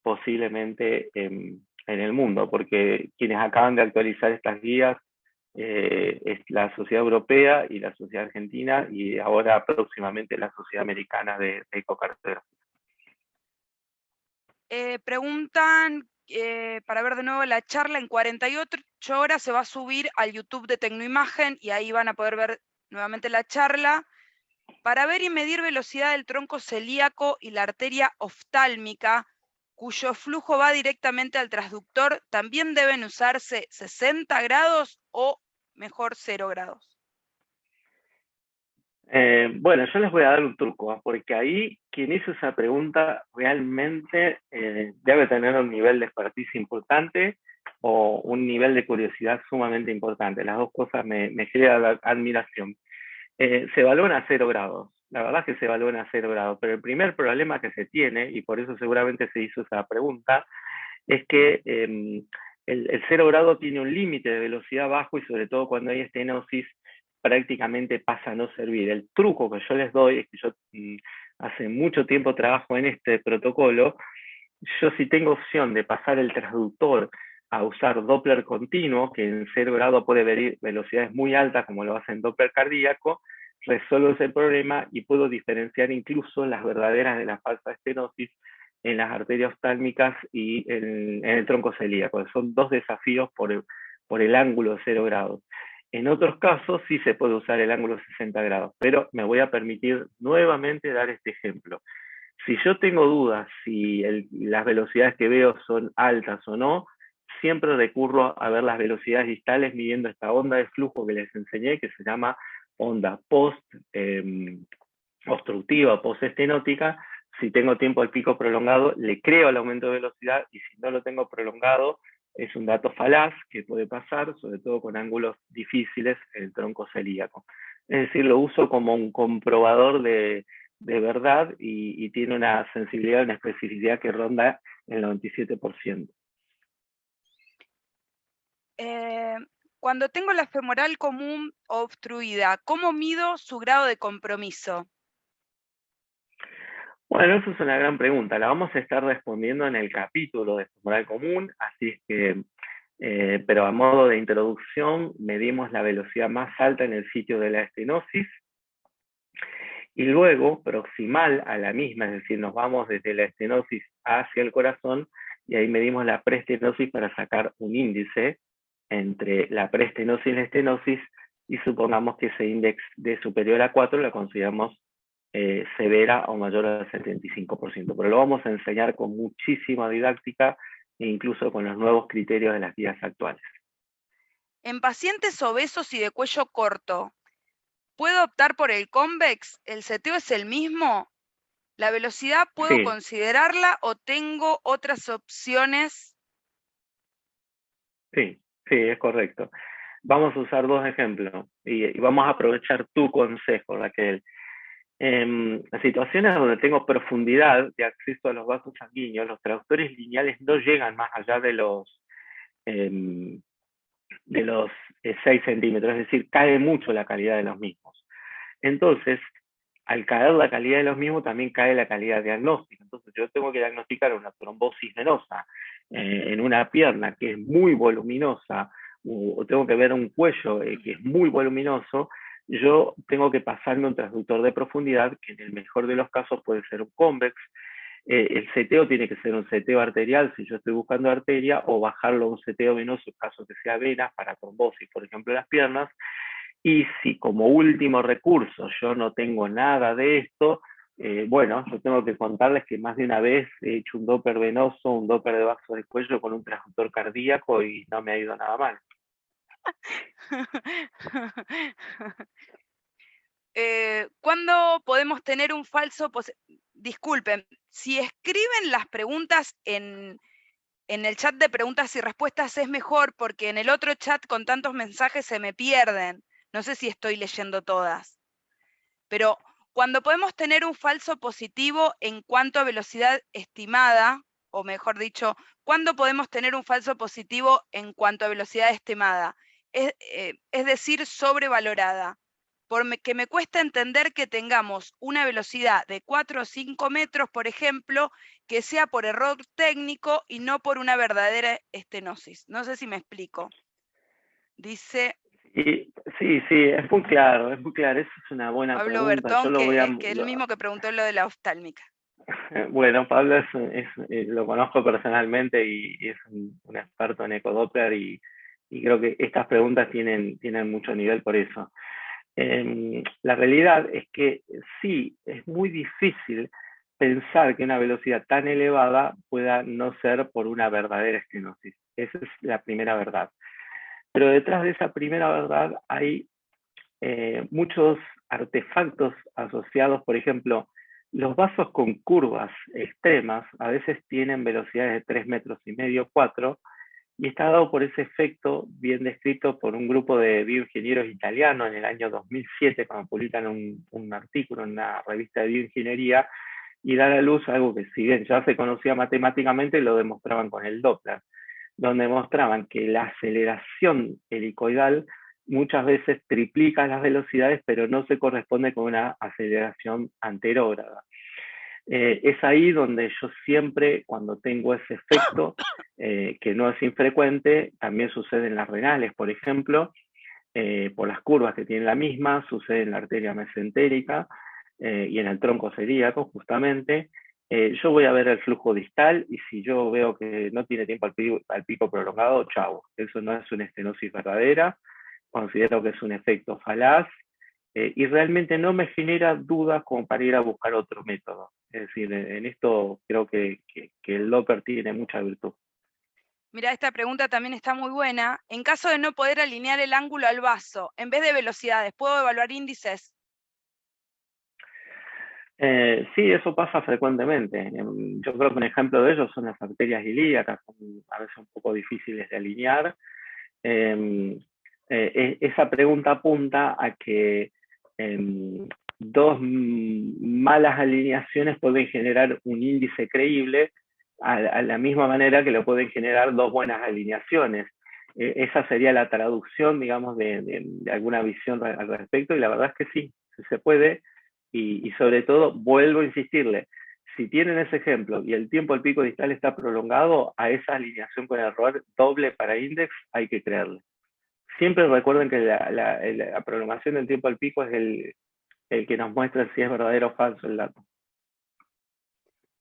posiblemente en el mundo, porque quienes acaban de actualizar estas guías es la Sociedad Europea y la Sociedad Argentina, y ahora próximamente la Sociedad Americana de Ecocardiografía. Preguntan, para ver de nuevo la charla, en 48 horas se va a subir al YouTube de Tecnoimagen, y ahí van a poder ver nuevamente la charla. Para ver y medir velocidad del tronco celíaco y la arteria oftálmica, cuyo flujo va directamente al transductor, ¿también deben usarse 60 grados o mejor 0 grados? Bueno, yo les voy a dar un truco, porque ahí quien hizo esa pregunta realmente debe tener un nivel de expertise importante o un nivel de curiosidad sumamente importante. Las dos cosas me generan admiración. Se evalúan a 0 grados. La verdad es que se evalúan a 0 grados, pero el primer problema que se tiene, y por eso seguramente se hizo esa pregunta, es que el 0 grado tiene un límite de velocidad bajo y sobre todo cuando hay estenosis prácticamente pasa a no servir. El truco que yo les doy es que yo hace mucho tiempo trabajo en este protocolo. Yo si tengo opción de pasar el transductor a usar Doppler continuo, que en 0 grado puede ver velocidades muy altas como lo hace en Doppler cardíaco, resuelvo ese problema y puedo diferenciar incluso las verdaderas de la falsa estenosis en las arterias oftálmicas y en el tronco celíaco. Son dos desafíos por el ángulo de 0 grados. En otros casos sí se puede usar el ángulo de 60 grados, pero me voy a permitir nuevamente dar este ejemplo. Si yo tengo dudas si las velocidades que veo son altas o no, siempre recurro a ver las velocidades distales midiendo esta onda de flujo que les enseñé, que se llama onda post-obstructiva, post-estenótica. Si tengo tiempo de pico prolongado, le creo al aumento de velocidad, y si no lo tengo prolongado, es un dato falaz que puede pasar, sobre todo con ángulos difíciles en el tronco celíaco. Es decir, lo uso como un comprobador de verdad y tiene una sensibilidad, una especificidad que ronda el 97%. Cuando tengo la femoral común obstruida, ¿cómo mido su grado de compromiso? Bueno, eso es una gran pregunta. La vamos a estar respondiendo en el capítulo de femoral común, así es que, pero a modo de introducción, medimos la velocidad más alta en el sitio de la estenosis, y luego, proximal a la misma, es decir, nos vamos desde la estenosis hacia el corazón, y ahí medimos la preestenosis para sacar un índice entre la preestenosis y la estenosis, y supongamos que ese índice de superior a 4 lo consideramos severa o mayor al 75%. Pero lo vamos a enseñar con muchísima didáctica e incluso con los nuevos criterios de las guías actuales. En pacientes obesos y de cuello corto, ¿puedo optar por el convex? ¿El seteo es el mismo? ¿La velocidad puedo considerarla o tengo otras opciones? Sí, es correcto. Vamos a usar dos ejemplos y vamos a aprovechar tu consejo, Raquel. En situaciones donde tengo profundidad de acceso a los vasos sanguíneos, los traductores lineales no llegan más allá de los 6 centímetros, es decir, cae mucho la calidad de los mismos. Entonces, al caer la calidad de los mismos, también cae la calidad diagnóstica. Entonces, yo tengo que diagnosticar una trombosis venosa en una pierna que es muy voluminosa, o tengo que ver un cuello que es muy voluminoso, yo tengo que pasarme un transductor de profundidad, que en el mejor de los casos puede ser un convex. El seteo tiene que ser un seteo arterial si yo estoy buscando arteria, o bajarlo a un seteo venoso en caso que sea vena para trombosis, por ejemplo, en las piernas. Y si como último recurso yo no tengo nada de esto, bueno, yo tengo que contarles que más de una vez he hecho un Doppler venoso, un Doppler de vaso de cuello con un transductor cardíaco y no me ha ido nada mal. ¿Cuándo podemos tener un falso Disculpen, si escriben las preguntas en el chat de preguntas y respuestas es mejor, porque en el otro chat con tantos mensajes se me pierden. No sé si estoy leyendo todas. Pero cuando podemos tener un falso positivo en cuanto a velocidad estimada, o mejor dicho, ¿cuándo podemos tener un falso positivo en cuanto a velocidad estimada? Es decir, sobrevalorada. Porque me cuesta entender que tengamos una velocidad de 4 o 5 metros, por ejemplo, que sea por error técnico y no por una verdadera estenosis. No sé si me explico. Dice... Sí, es muy claro, Eso es una buena Pablo pregunta. Bertón, que es el mismo que preguntó lo de la oftálmica. Bueno, Pablo lo conozco personalmente y es un experto en ecodoppler y creo que estas preguntas tienen mucho nivel por eso. La realidad es que sí, es muy difícil pensar que una velocidad tan elevada pueda no ser por una verdadera estenosis. Esa es la primera verdad. Pero detrás de esa primera verdad hay muchos artefactos asociados. Por ejemplo, los vasos con curvas extremas a veces tienen velocidades de 3,5 metros, 4, y está dado por ese efecto bien descrito por un grupo de bioingenieros italianos en el año 2007, cuando publican un artículo en una revista de bioingeniería, y da a la luz algo que, si bien ya se conocía matemáticamente, lo demostraban con el Doppler. donde mostraban que la aceleración helicoidal muchas veces triplica las velocidades, pero no se corresponde con una aceleración anterógrada. Es ahí donde yo siempre, cuando tengo ese efecto, que no es infrecuente, también sucede en las renales, por ejemplo, por las curvas que tienen la misma, sucede en la arteria mesentérica y en el tronco celíaco, justamente. Yo voy a ver el flujo distal y si yo veo que no tiene tiempo al pico prolongado, chau. Eso no es una estenosis verdadera, considero que es un efecto falaz y realmente no me genera dudas como para ir a buscar otro método. Es decir, en esto creo que el Doppler tiene mucha virtud. Mira, esta pregunta también está muy buena. En caso de no poder alinear el ángulo al vaso, en vez de velocidades, ¿puedo evaluar índices? Sí, eso pasa frecuentemente. Yo creo que un ejemplo de ello son las arterias ilíacas, son a veces un poco difíciles de alinear. Esa pregunta apunta a que dos malas alineaciones pueden generar un índice creíble a la misma manera que lo pueden generar dos buenas alineaciones. Esa sería la traducción, digamos, de alguna visión al respecto, y la verdad es que sí, se puede, y sobre todo, vuelvo a insistirle, si tienen ese ejemplo y el tiempo del pico distal está prolongado, a esa alineación con error doble para índice hay que creerle. Siempre recuerden que la prolongación del tiempo al pico es el que nos muestra si es verdadero o falso el dato.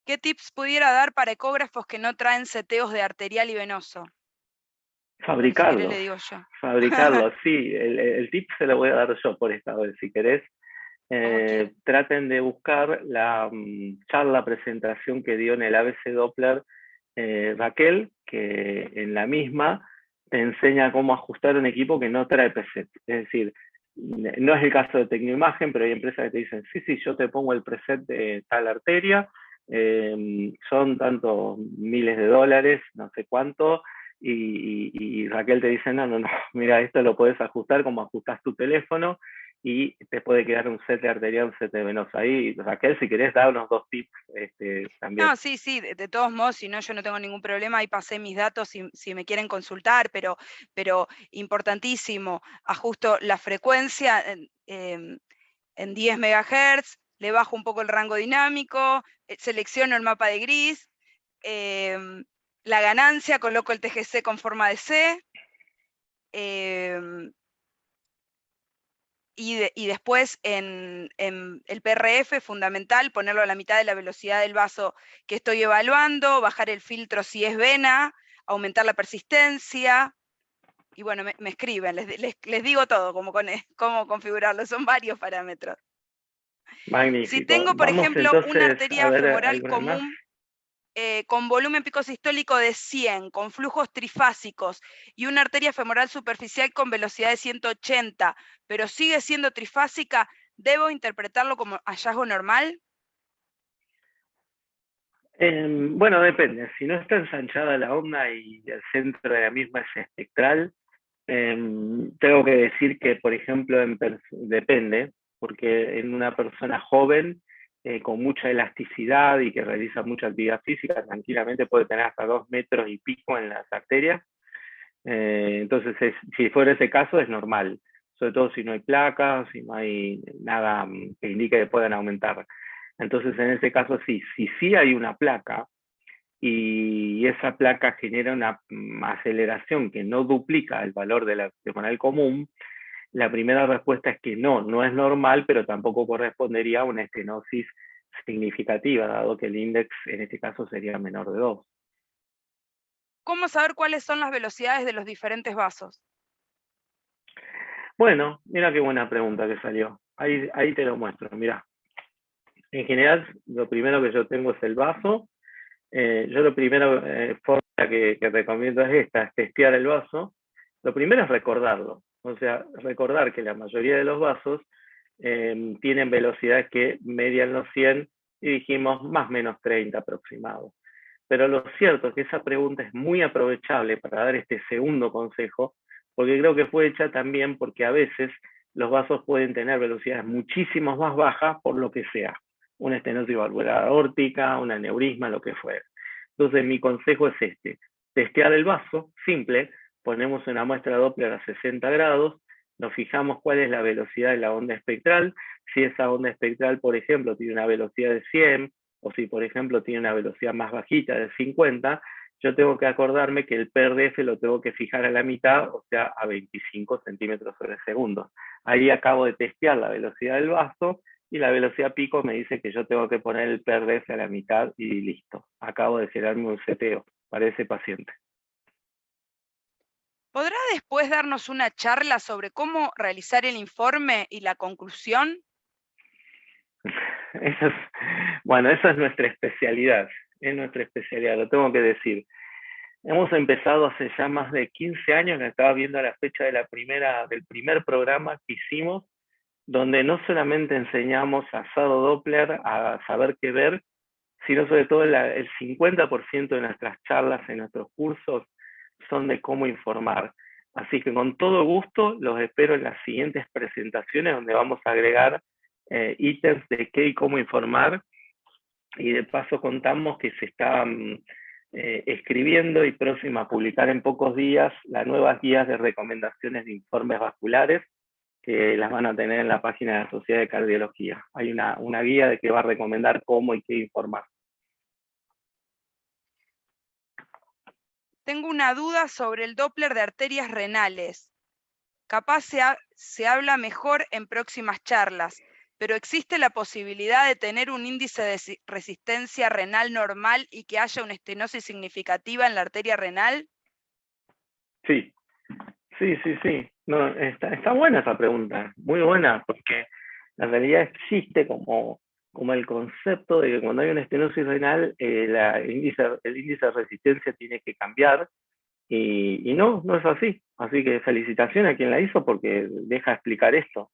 ¿Qué tips pudiera dar para ecógrafos que no traen seteos de arterial y venoso? Fabricarlos. Le digo yo. Fabricarlos, sí. El tip se lo voy a dar yo por esta vez, si querés. Traten de buscar la charla, presentación que dio en el ABC Doppler Raquel, que en la misma te enseña cómo ajustar un equipo que no trae preset. Es decir, no es el caso de Tecnoimagen, pero hay empresas que te dicen, sí, yo te pongo el preset de tal arteria, son tantos miles de dólares, no sé cuánto, y Raquel te dice, no, mira, esto lo puedes ajustar como ajustás tu teléfono, y te puede quedar un set de arterial, un set de venoso. Ahí, Raquel, si querés, dar unos dos tips también. No, sí, de todos modos, si no, yo no tengo ningún problema, ahí pasé mis datos si me quieren consultar, pero importantísimo, ajusto la frecuencia en 10 MHz, le bajo un poco el rango dinámico, selecciono el mapa de gris, la ganancia, coloco el TGC con forma de C, y después en el PRF, fundamental, ponerlo a la mitad de la velocidad del vaso que estoy evaluando, bajar el filtro si es vena, aumentar la persistencia, y bueno, me escriben, les digo todo, cómo configurarlo, son varios parámetros. Magnífico. Si tengo, por ejemplo, una arteria femoral común, con volumen picosistólico de 100, con flujos trifásicos, y una arteria femoral superficial con velocidad de 180, pero sigue siendo trifásica, ¿debo interpretarlo como hallazgo normal? Bueno, depende. Si no está ensanchada la onda y el centro de la misma es espectral, tengo que decir que, por ejemplo, depende, porque en una persona joven, con mucha elasticidad y que realiza mucha actividad física, tranquilamente puede tener hasta 2 metros y pico en las arterias. Entonces, si fuera ese caso, es normal, sobre todo si no hay placas, si no hay nada que indique que puedan aumentar. Entonces, en ese caso, sí hay una placa y esa placa genera una aceleración que no duplica el valor de la femoral común, la primera respuesta es que no es normal, pero tampoco correspondería a una estenosis significativa, dado que el índice en este caso sería menor de 2. ¿Cómo saber cuáles son las velocidades de los diferentes vasos? Bueno, mira qué buena pregunta que salió. Ahí te lo muestro, mira. En general, lo primero que yo tengo es el vaso. Yo lo primero, forma que recomiendo es esta, es testear el vaso. Lo primero es recordarlo. O sea, recordar que la mayoría de los vasos tienen velocidades que median los 100 y dijimos más o menos 30 aproximado. Pero lo cierto es que esa pregunta es muy aprovechable para dar este segundo consejo, porque creo que fue hecha también porque a veces los vasos pueden tener velocidades muchísimo más bajas por lo que sea, una estenosis valvular aórtica, un aneurisma, lo que fuera. Entonces mi consejo es este, testear el vaso, simple, ponemos una muestra Doppler a 60 grados, nos fijamos cuál es la velocidad de la onda espectral, si esa onda espectral, por ejemplo, tiene una velocidad de 100, o si, por ejemplo, tiene una velocidad más bajita de 50, yo tengo que acordarme que el PRDF lo tengo que fijar a la mitad, o sea, a 25 centímetros sobre segundo. Ahí acabo de testear la velocidad del vaso, y la velocidad pico me dice que yo tengo que poner el PRDF a la mitad y listo. Acabo de generarme un seteo para ese paciente. ¿Podrá después darnos una charla sobre cómo realizar el informe y la conclusión? Bueno, esa es nuestra especialidad, lo tengo que decir. Hemos empezado hace ya más de 15 años, que estaba viendo la fecha de del primer programa que hicimos, donde no solamente enseñamos asado Doppler, a saber qué ver, sino sobre todo el 50% de nuestras charlas en nuestros cursos son de cómo informar. Así que con todo gusto los espero en las siguientes presentaciones, donde vamos a agregar ítems de qué y cómo informar, y de paso contamos que se está escribiendo y próxima a publicar en pocos días las nuevas guías de recomendaciones de informes vasculares, que las van a tener en la página de la Sociedad de Cardiología. Hay una guía de que va a recomendar cómo y qué informar. Tengo una duda sobre el Doppler de arterias renales. Capaz se habla mejor en próximas charlas, pero ¿existe la posibilidad de tener un índice de resistencia renal normal y que haya una estenosis significativa en la arteria renal? Sí. No, está buena esa pregunta, muy buena, porque la realidad existe como el concepto de que cuando hay una estenosis renal, el índice de resistencia tiene que cambiar, y no es así. Así que felicitaciones a quien la hizo, porque deja explicar esto.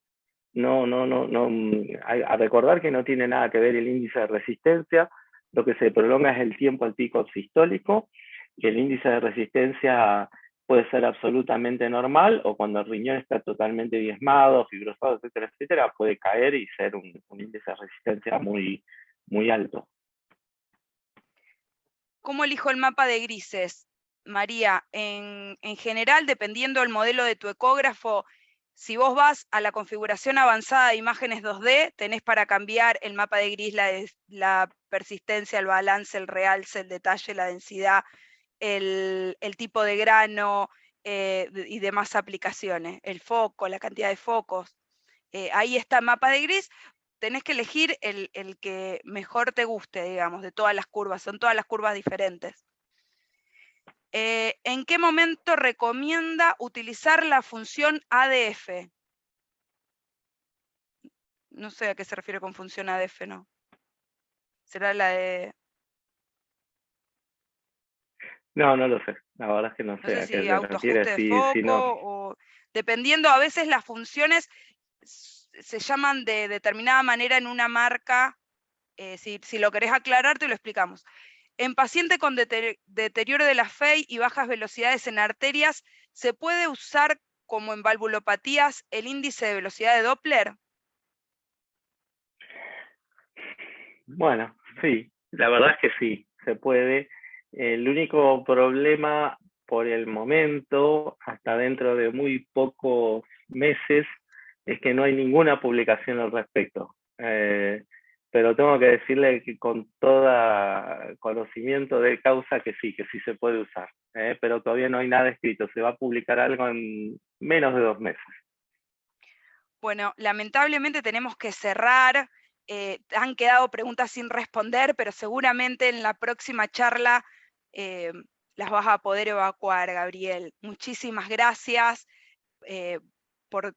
A recordar que no tiene nada que ver el índice de resistencia, lo que se prolonga es el tiempo al pico sistólico, y el índice de resistencia puede ser absolutamente normal, o cuando el riñón está totalmente diezmado, fibrosado, etcétera, etcétera, puede caer y ser un índice de resistencia muy, muy alto. ¿Cómo elijo el mapa de grises, María? En general, dependiendo del modelo de tu ecógrafo, si vos vas a la configuración avanzada de imágenes 2D, tenés para cambiar el mapa de gris, la persistencia, el balance, el realce, el detalle, la densidad, el tipo de grano y demás aplicaciones, el foco, la cantidad de focos. Ahí está mapa de gris. Tenés que elegir el que mejor te guste, digamos, de todas las curvas. Son todas las curvas diferentes. ¿En qué momento recomienda utilizar la función ADF? No sé a qué se refiere con función ADF, ¿no? ¿Será la de...? No lo sé. La verdad es que no sé. No sé si autoajuste de si foco no. o... Dependiendo, a veces las funciones se llaman de determinada manera en una marca. Si lo querés aclarar, te lo explicamos. En paciente con deterioro de la fe y bajas velocidades en arterias, ¿se puede usar como en valvulopatías el índice de velocidad de Doppler? Bueno, sí, la verdad es que sí, se puede. El único problema por el momento, hasta dentro de muy pocos meses, es que no hay ninguna publicación al respecto. Pero tengo que decirle que con todo conocimiento de causa que sí se puede usar. Pero todavía no hay nada escrito, se va a publicar algo en menos de 2 meses. Bueno, lamentablemente tenemos que cerrar. Han quedado preguntas sin responder, pero seguramente en la próxima charla las vas a poder evacuar, Gabriel. Muchísimas gracias por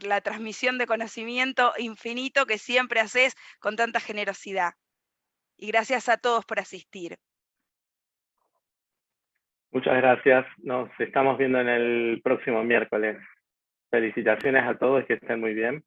la transmisión de conocimiento infinito que siempre haces con tanta generosidad. Y gracias a todos por asistir. Muchas gracias. Nos estamos viendo en el próximo miércoles. Felicitaciones a todos, que estén muy bien.